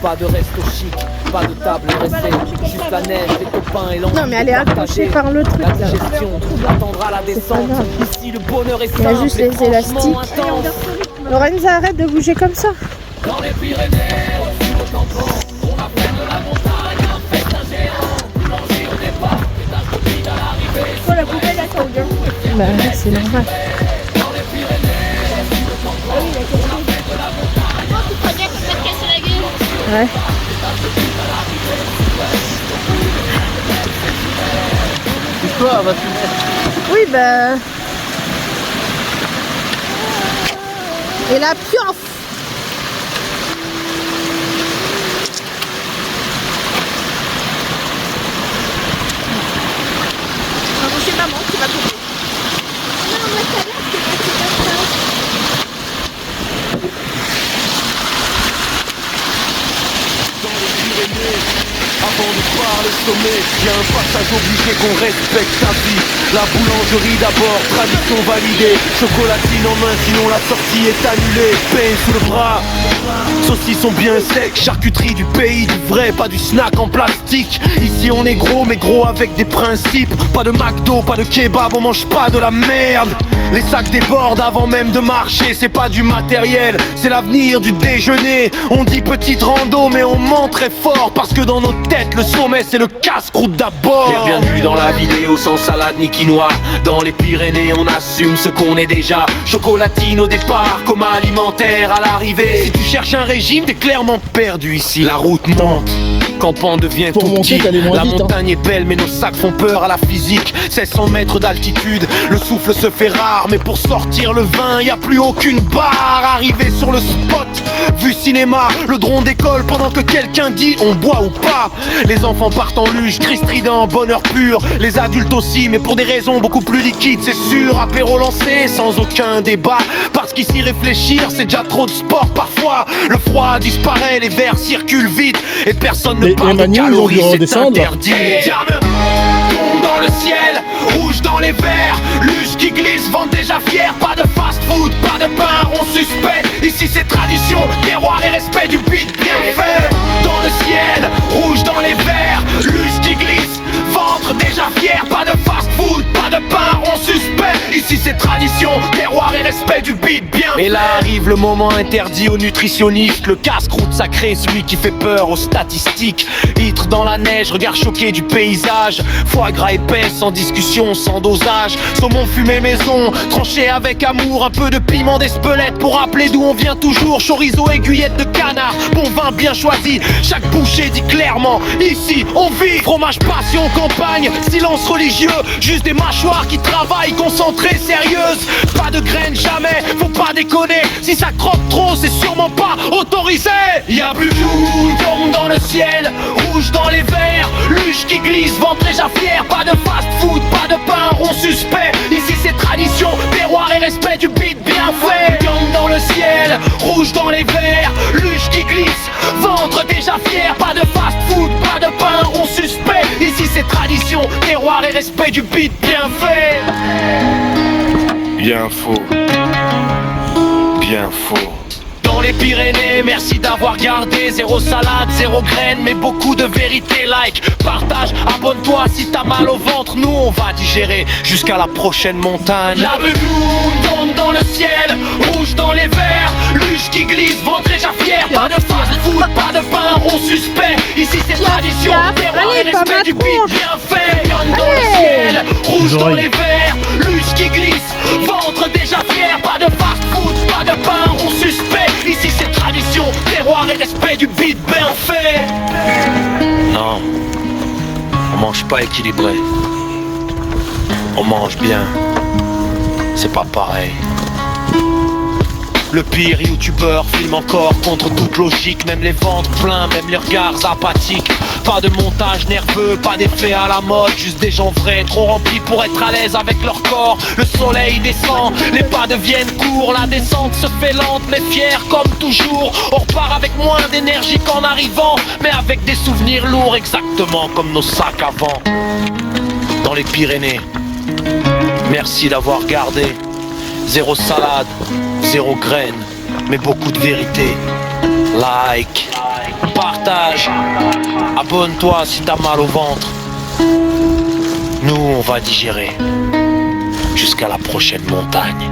Pas de resto chic, pas de table dressée. Juste la neige, les copains et l'envie. Non, mais elle est accrochée par le truc là. La digestion attendra la descente. Ici le bonheur est simple. Il y a juste les élastiques. Lorenza, arrête de bouger comme ça. Dans les Pyrénées, au-dessus au tampon, on va faire de la montagne un festin géant. Boulanger au départ, pétage de bide à l'arrivée. Oh, la poubelle, elle tombe bien. Bah, c'est normal. Dans les Pyrénées, au-dessus au tampon, on va faire de la montagne. Oh, tu crois bien qu'on va te casser la gueule? Ouais. C'est quoi, on va se mettre? Oui, bah. Et la piouf. C'est maman qui va tomber. Non, moi ça va, c'est pas ça. Dans les Pyrénées, avant de voir le sommet, y a un passage obligé qu'on respecte ta vie. La boulangerie d'abord, tradition validée. Chocolatine en main, sinon la sortie est annulée. Pain sous le bras, saucisson bien sec. Charcuterie du pays, du vrai, pas du snack en plastique. Ici on est gros, mais gros avec des principes. Pas de McDo, pas de kebab, on mange pas de la merde. Les sacs débordent avant même de marcher. C'est pas du matériel, c'est l'avenir du déjeuner. On dit petite rando, mais on ment très fort. Parce que dans nos têtes, le sommet c'est le casse-croûte d'abord. Bienvenue dans la vidéo sans salade ni quinoa. Dans les Pyrénées on assume ce qu'on est déjà. Chocolatine au départ, coma alimentaire à l'arrivée. Si tu cherches un régime, t'es clairement perdu ici. La route monte, Campan devient tout petit. La montagne est belle mais nos sacs font peur à la physique. 1600 mètres d'altitude, le souffle se fait rare. Mais pour sortir le vin, y a plus aucune barre. Arrivé sur le spot, vue cinéma, le drone décolle pendant que quelqu'un dit on boit ou pas. Les enfants partent en luge, cri strident, bonheur pur. Les adultes aussi, mais pour des raisons beaucoup plus liquides, c'est sûr. Apéro lancé, sans aucun débat. Parce qu'ici réfléchir, c'est déjà trop de sport parfois. Le froid disparaît, les verres circulent vite. Et personne ne parle de calories, c'est interdit. Tombe dans le ciel, rouge dans les verres. Luge qui glisse, vente déjà fier. Pas de fast food, pas de pain rond suspect. Ici c'est tradition, terroir et respect du beat bien fait. Dans le ciel, rouge dans les verres. Luge qui glisse, ventre déjà fier. Pas de fast food, pas de pain rond suspect. Ici c'est tradition, terroir et respect du beat bien fait. Et là arrive le moment interdit aux nutritionnistes. Le casse-croûte sacré, celui qui fait peur aux statistiques. Hitre dans la neige, regard choqué du paysage. Foie gras épais, sans discussion, sans dosage. Saumon fumé maison, tranché avec amour. Un peu de piment d'Espelette pour rappeler d'où on vient toujours. Chorizo, aiguillette de canard, bon vin bien choisi. Chaque bouchée dit clairement, ici on vit. Fromage passion campagne, silence religieux. Juste des mâchoires qui travaillent, concentrées, sérieuses. Pas de graines jamais, faut pas déconner. Si ça croque trop, c'est sûrement pas autorisé. Y'a plus tout, tombe dans le ciel. Rouge dans les verres, luge qui glisse, ventre déjà fier. Pas de fast food, pas de pain rond suspect. Ici c'est tradition, terroir et respect du beat bien fait. Tombe dans le ciel, rouge dans les verres, luge qui glisse, ventre déjà fier. Pas de fast food, pas de pain, on suspect. Ici c'est tradition, terroir et respect du beat bien fait. Bien faux, bien faux. Dans les Pyrénées, merci d'avoir gardé. Zéro salade, zéro graine, mais beaucoup de vérité. Like, partage, abonne-toi si t'as mal au ventre. Nous on va digérer jusqu'à la prochaine montagne. La blue tombe dans le ciel, rouge dans les verres, luge qui glisse, ventre déjà fier. Pas de fast food, pas de pain, on suspect. Ici c'est tradition, terroir et respect du beat bien fait. Viande dans le ciel, rouge dans les verres, luge qui glisse, ventre déjà fier. Pas de fast food, pas de pain, on suspect. Ici c'est tradition, terroir et respect du beat bien fait. Non, on mange pas équilibré. On mange bien. C'est pas pareil. Le pire youtubeur filme encore contre toute logique. Même les ventres pleins, même les regards apathiques. Pas de montage nerveux, pas d'effet à la mode. Juste des gens vrais, trop remplis pour être à l'aise avec leur corps. Le soleil descend, les pas deviennent courts. La descente se fait lente mais fière comme toujours. On repart avec moins d'énergie qu'en arrivant, mais avec des souvenirs lourds exactement comme nos sacs avant. Dans les Pyrénées, merci d'avoir gardé. Zéro salade, zéro graine, mais beaucoup de vérité. Like, partage, abonne-toi si t'as mal au ventre. Nous on va digérer jusqu'à la prochaine montagne.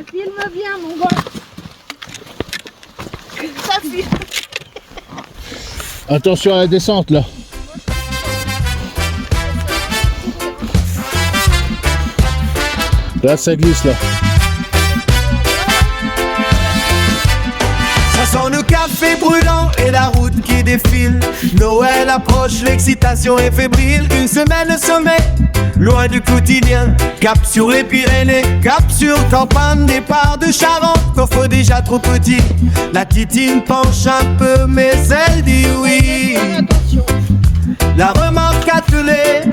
Filme bien mon gars. Ça filme. Attention à la descente là. Là ça glisse là. Ça sent le café brûlant et la route qui défile. Noël approche, l'excitation est fébrile. Une semaine de sommet, loin du quotidien. Cap sur les Pyrénées, cap sur campagne. Départ de Charente, coffre déjà trop petit. La titine penche un peu mais elle dit oui. La remorque attelée,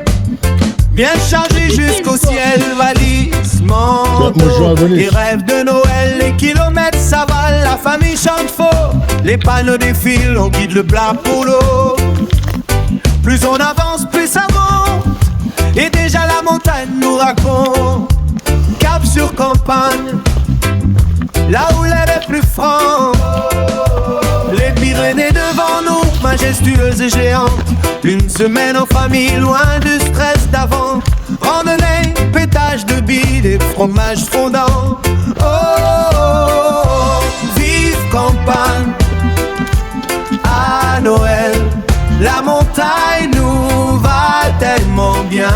bien chargée jusqu'au ciel. Valise, manteau, les rêves de Noël. Les kilomètres s'avalent, la famille chante fort. Les panneaux défilent, on guide le plat pour l'eau. Plus on avance, plus ça monte. Et déjà la montagne nous raconte. Cap sur campagne, là où l'air est plus franc. Les Pyrénées devant nous, majestueuses et géantes. Une semaine en famille, loin du stress d'avant. Randonnée, pétage de billes, des fromages fondants. Oh, oh, oh, vive campagne. À Noël, la montagne nous va tellement bien.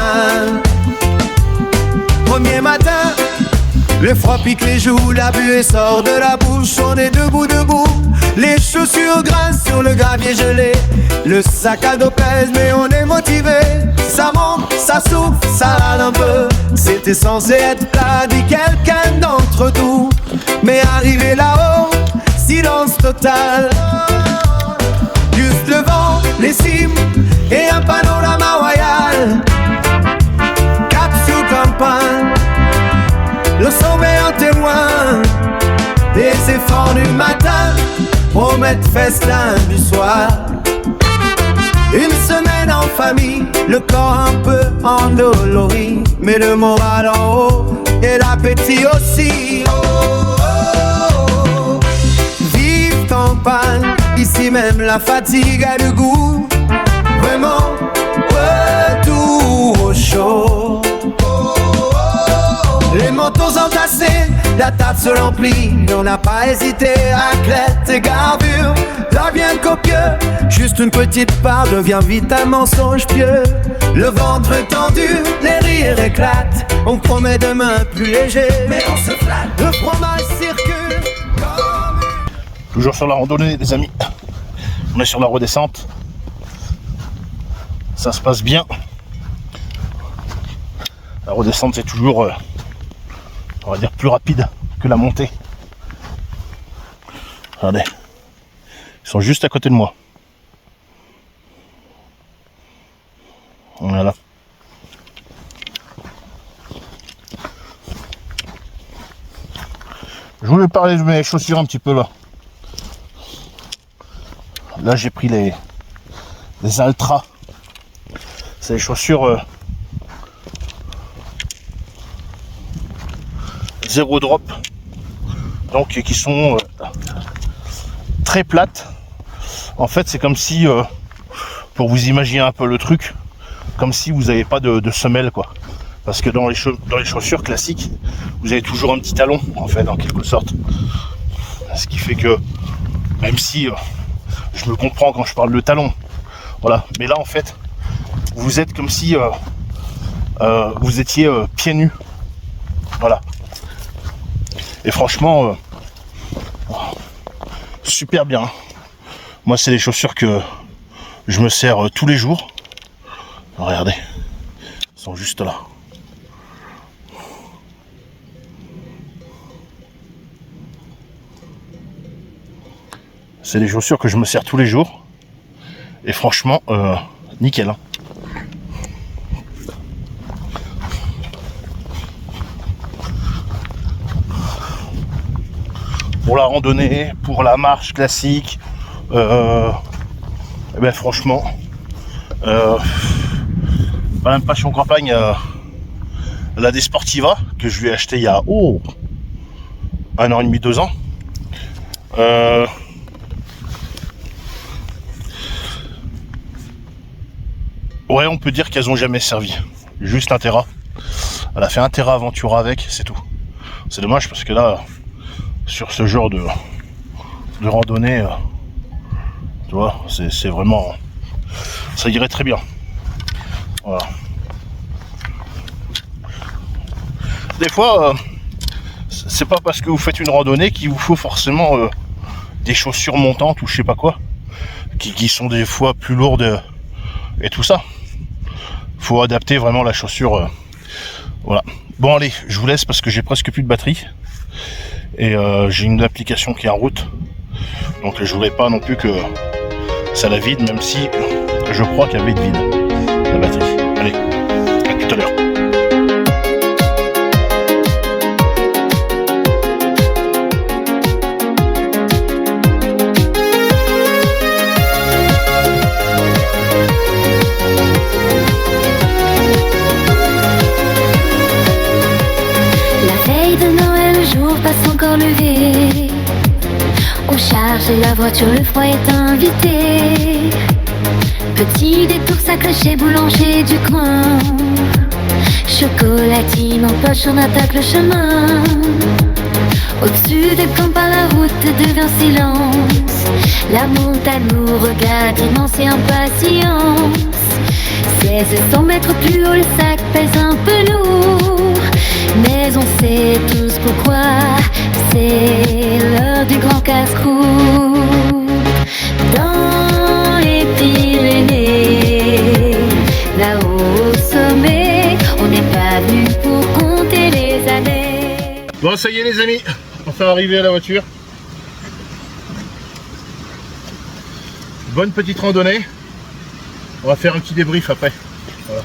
Premier matin, le froid pique les joues, la buée sort de la bouche. On est debout, les chaussures grincent sur le gravier gelé. Le sac à dos pèse mais on est motivé. Ça monte, ça souffle, ça râle un peu. C'était censé être plat, dit quelqu'un d'entre nous. Mais arrivé là-haut, silence total. Juste le vent, les cimes et un panorama royal. Cap sur campagne, le sommet en témoin. Des efforts du matin promettent festin du soir. Une semaine en en famille, le corps un peu endolori, mais le moral en haut et l'appétit aussi. Vive campagne, ici même la fatigue a du goût. Vraiment, retour au chaud. Les manteaux entassés, la table se remplit. On n'a pas hésité, raclette et garbure. Là vient copieux, juste une petite part devient vite un mensonge pieux. Le ventre est tendu, les rires éclatent. On promet demain plus léger, mais on se flatte. Le fromage circule. Toujours sur la randonnée, les amis. On est sur la redescente. Ça se passe bien. La redescente, c'est toujours, on va dire, plus rapide que la montée. Regardez. Ils sont juste à côté de moi. Voilà. Je voulais parler de mes chaussures un petit peu là. Là j'ai pris les Altra. C'est des chaussures zéro drop. Donc qui sont très plates. En fait c'est comme si, pour vous imaginer un peu le truc, comme si vous n'avez pas de semelle quoi. Parce que dans les chaussures classiques, vous avez toujours un petit talon en fait en quelque sorte. Ce qui fait que même si je me comprends quand je parle de talon, voilà. Mais là en fait, vous êtes comme si vous étiez pieds nus. Voilà. Et franchement, super bien. Moi c'est les chaussures que je me sers tous les jours. Regardez, ils sont juste là. C'est des chaussures que je me sers tous les jours. Et franchement, nickel. Hein. Pour la randonnée, pour la marche classique, eh ben franchement, même passion campagne, la Desportiva que je lui ai acheté il y a 1 an et demi, 2 ans. Ouais, on peut dire qu'elles ont jamais servi. Juste un Terra. Elle a fait un Terra Aventura avec, c'est tout. C'est dommage parce que là, sur ce genre de randonnée, tu vois, c'est vraiment, ça irait très bien. Voilà. Des fois, c'est pas parce que vous faites une randonnée qu'il vous faut forcément des chaussures montantes ou je sais pas quoi, qui sont des fois plus lourdes et tout ça. Faut adapter vraiment la chaussure. Voilà. Bon allez, je vous laisse parce que j'ai presque plus de batterie. Et j'ai une application qui est en route. Donc je voulais pas non plus que ça la vide, même si je crois qu'elle va être vide, la batterie. Allez, à tout à l'heure. Passe encore levé. On charge la voiture, le froid est invité. Petit détour sacré chez boulanger du coin. Chocolatine en poche, on attaque le chemin. Au-dessus des camps par la route devient silence. La montagne nous regarde immense et impatience. 1600 mètres plus haut, le sac pèse un peu lourd. Mais on sait tous pourquoi, c'est l'heure du grand casse-cou. Dans les Pyrénées, là-haut au sommet, on n'est pas venu pour compter les années. Bon, ça y est les amis, enfin arrivé à la voiture. Bonne petite randonnée. On va faire un petit débrief après. Voilà.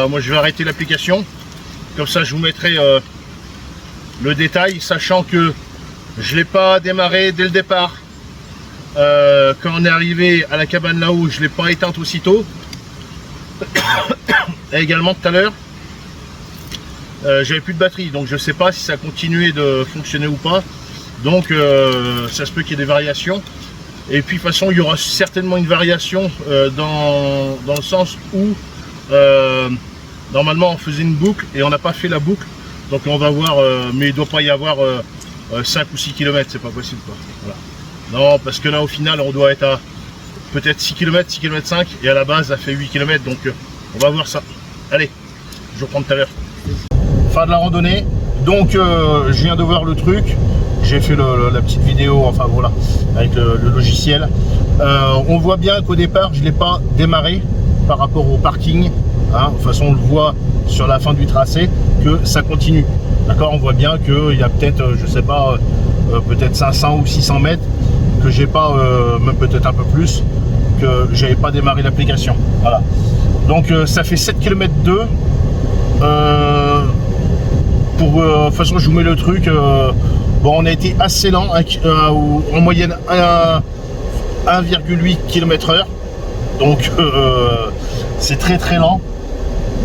Moi je vais arrêter l'application. Comme ça je vous mettrai le détail, sachant que je ne l'ai pas démarré dès le départ. quand on est arrivé à la cabane là-haut, je ne l'ai pas éteinte aussitôt. Et également tout à l'heure, j'avais plus de batterie, donc je ne sais pas si ça a continué de fonctionner ou pas. Donc ça se peut qu'il y ait des variations. Et puis de toute façon, il y aura certainement une variation dans le sens où normalement on faisait une boucle et on n'a pas fait la boucle. Donc on va voir, mais il ne doit pas y avoir 5 ou 6 km, c'est pas possible quoi. Voilà. Non, parce que là au final on doit être à peut-être 6 km, 6 km 5 et à la base ça fait 8 km, donc on va voir ça. Allez, je reprends tout à l'heure. Fin de la randonnée, donc je viens de voir le truc, j'ai fait la petite vidéo, enfin voilà, avec le logiciel. On voit bien qu'au départ je ne l'ai pas démarré par rapport au parking, hein. De toute façon on le voit sur la fin du tracé que ça continue. D'accord, on voit bien qu'il y a peut-être, je sais pas, peut-être 500 ou 600 mètres que j'ai pas, même peut-être un peu plus, que j'avais pas démarré l'application. Voilà. Donc ça fait 7 km 2. De toute façon, je vous mets le truc. Bon, on a été assez lent, en moyenne 1,8 km/h. Donc c'est très très lent.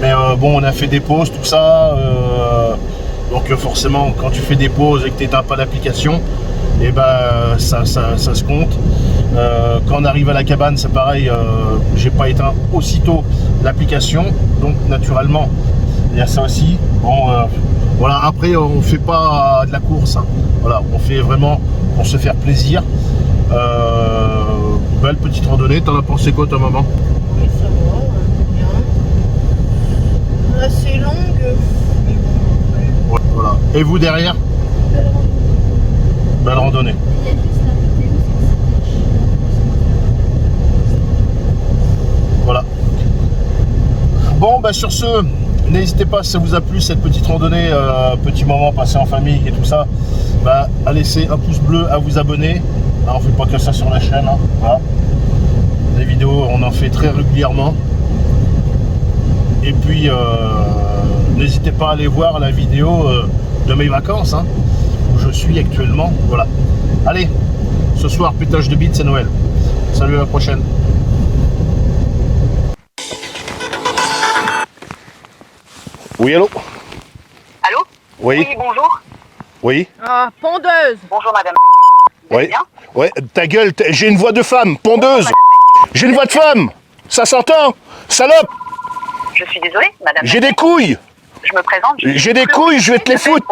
Mais bon, on a fait des pauses, tout ça. Donc forcément, quand tu fais des pauses et que tu n'éteins pas l'application, et ben ça se compte. Quand on arrive à la cabane, c'est pareil, j'ai pas éteint aussitôt l'application, donc naturellement il y a ça aussi. Bon, voilà, après on fait pas de la course, hein. Voilà, on fait vraiment pour se faire plaisir. Belle petite randonnée. T'en as pensé quoi ta maman? Ça va, bien. Assez longue. Ouais, voilà. Et vous derrière? Belle randonnée. Voilà. Bon, bah sur ce, n'hésitez pas si ça vous a plu cette petite randonnée, petit moment passé en famille et tout ça, bah, à laisser un pouce bleu, à vous abonner. Hein, on fait pas que ça sur la chaîne, hein. Voilà. Des vidéos, on en fait très régulièrement. Et puis, n'hésitez pas à aller voir la vidéo de mes vacances, hein, où je suis actuellement. Voilà. Allez, ce soir, pétage de bite, c'est Noël. Salut, à la prochaine. Oui, allô? Allô? Oui. Oui, bonjour. Oui. Ah, pondeuse. Bonjour, madame. Oui. Ouais, ta gueule, j'ai une voix de femme, pondeuse. J'ai une voix de femme. Ça s'entend? Salope. Je suis désolée, madame. J'ai des couilles. Je me présente. J'ai des couilles, je vais te les foutre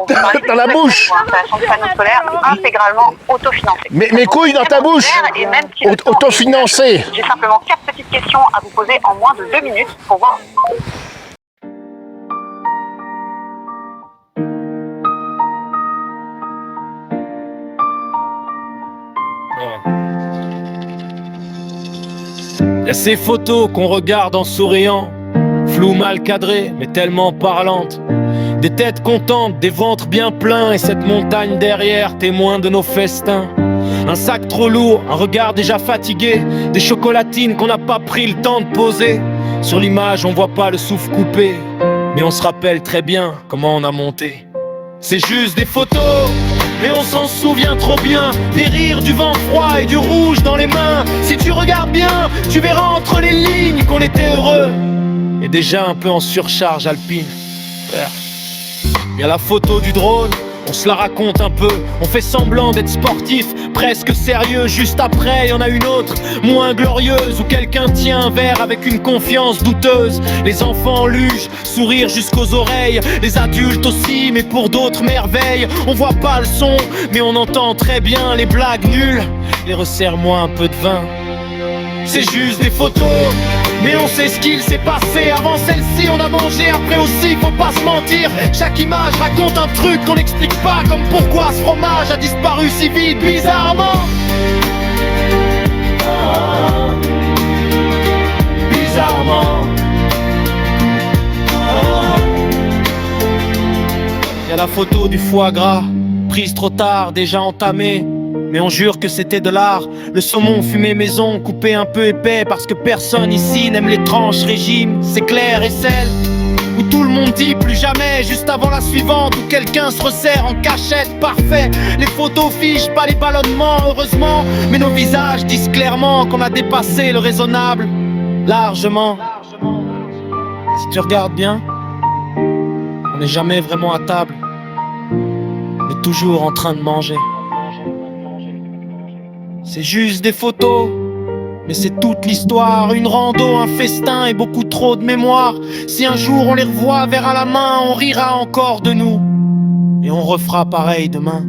dans la bouche. Pour installation de panneaux solaires intégralement autofinancés. Mes couilles dans ta bouche. Autofinancées. J'ai simplement 4 petites questions à vous poser en moins de 2 minutes pour voir. Y'a ces photos qu'on regarde en souriant, floues mal cadrées mais tellement parlantes. Des têtes contentes, des ventres bien pleins et cette montagne derrière, témoin de nos festins. Un sac trop lourd, un regard déjà fatigué, des chocolatines qu'on n'a pas pris le temps de poser. Sur l'image on voit pas le souffle coupé, mais on se rappelle très bien comment on a monté. C'est juste des photos, mais on s'en souvient trop bien. Des rires, du vent froid et du rouge dans les mains. Si tu regardes bien, tu verras entre les lignes qu'on était heureux et déjà un peu en surcharge alpine. Y'a la photo du drone, on se la raconte un peu. On fait semblant d'être sportif, presque sérieux. Juste après, y'en a une autre, moins glorieuse, où quelqu'un tient un verre avec une confiance douteuse. Les enfants en luge, sourire jusqu'aux oreilles. Les adultes aussi, mais pour d'autres merveilles. On voit pas le son, mais on entend très bien les blagues nulles. Les resserre-moi un peu de vin. C'est juste des photos, mais on sait ce qu'il s'est passé. Avant celle-ci on a mangé, après aussi faut pas se mentir. Chaque image raconte un truc qu'on n'explique pas, comme pourquoi ce fromage a disparu si vite, bizarrement. Bizarrement. Y'a la photo du foie gras, prise trop tard, déjà entamée. Mais on jure que c'était de l'art. Le saumon fumé maison, coupé un peu épais, parce que personne ici n'aime l'étrange régime. C'est clair et sel, où tout le monde dit plus jamais, juste avant la suivante, où quelqu'un se resserre en cachette. Parfait, les photos fichent pas les ballonnements, heureusement, mais nos visages disent clairement qu'on a dépassé le raisonnable, largement. Si tu regardes bien, on n'est jamais vraiment à table, on est toujours en train de manger. C'est juste des photos, mais c'est toute l'histoire. Une rando, un festin et beaucoup trop de mémoire. Si un jour on les revoit verre à la main, on rira encore de nous et on refera pareil demain.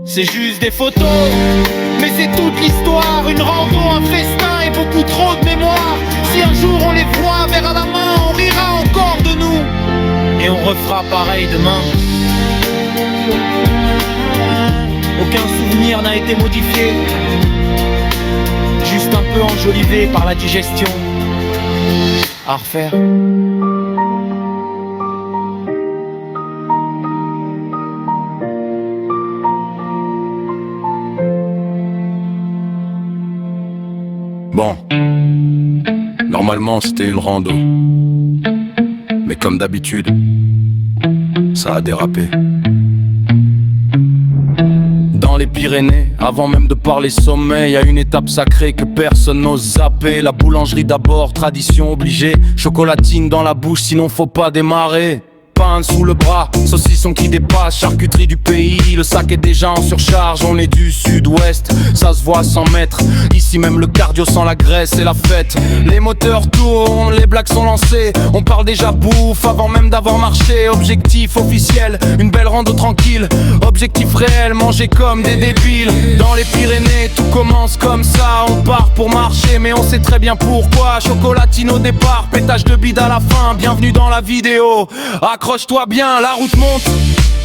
C'est juste des photos, mais c'est toute l'histoire. Une rando, un festin et beaucoup trop de mémoire. Si un jour on les voit verre à la main, on rira encore de nous et on refera pareil demain. Aucun souvenir n'a été modifié, juste un peu enjolivé par la digestion. À refaire. Bon, normalement c'était une rando, mais comme d'habitude, ça a dérapé. Dans les Pyrénées, avant même de parler sommet, y a une étape sacrée que personne n'ose zapper. La boulangerie d'abord, tradition obligée. Chocolatine dans la bouche, sinon faut pas démarrer. Pain sous le bras, saucisson qui dépasse, charcuterie du pays. Le sac est déjà en surcharge, on est du sud-ouest. Ça se voit à 100 mètres, ici même le cardio sans la graisse et la fête. Les moteurs tournent, les blagues sont lancées. On parle déjà bouffe avant même d'avoir marché. Objectif officiel, une belle rando tranquille. Objectif réel, manger comme des débiles. Dans les Pyrénées, tout commence comme ça. On part pour marcher, mais on sait très bien pourquoi. Chocolatine au départ, pétage de bide à la fin. Bienvenue dans la vidéo. Accroche-toi bien, la route monte.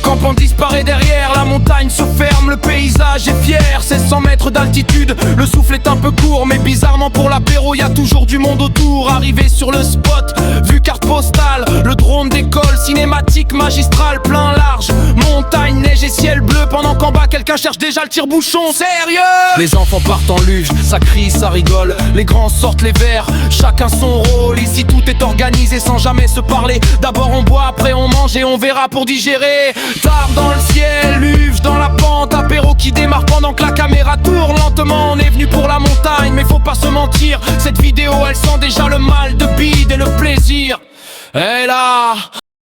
Campant disparaît derrière, la montagne se ferme, le paysage est fier. C'est 100 mètres d'altitude, le souffle est un peu court, mais bizarrement pour l'apéro, y a toujours du monde autour. Arrivé sur le spot, vue carte postale, le drone décolle, cinématique magistrale, plein large. Montagne, neige et ciel bleu, pendant qu'en bas quelqu'un cherche déjà le tire-bouchon. Sérieux? Les enfants partent en luge, ça crie, ça rigole. Les grands sortent les verres, chacun son rôle. Ici tout est organisé sans jamais se parler. D'abord on boit, après on mange et on verra pour digérer. Tard dans le ciel, luge dans la pente, apéro qui démarre pendant que la caméra tourne lentement. On est venu pour la montagne, mais faut pas se mentir. Cette vidéo elle sent déjà le mal de bide et le plaisir. Et là,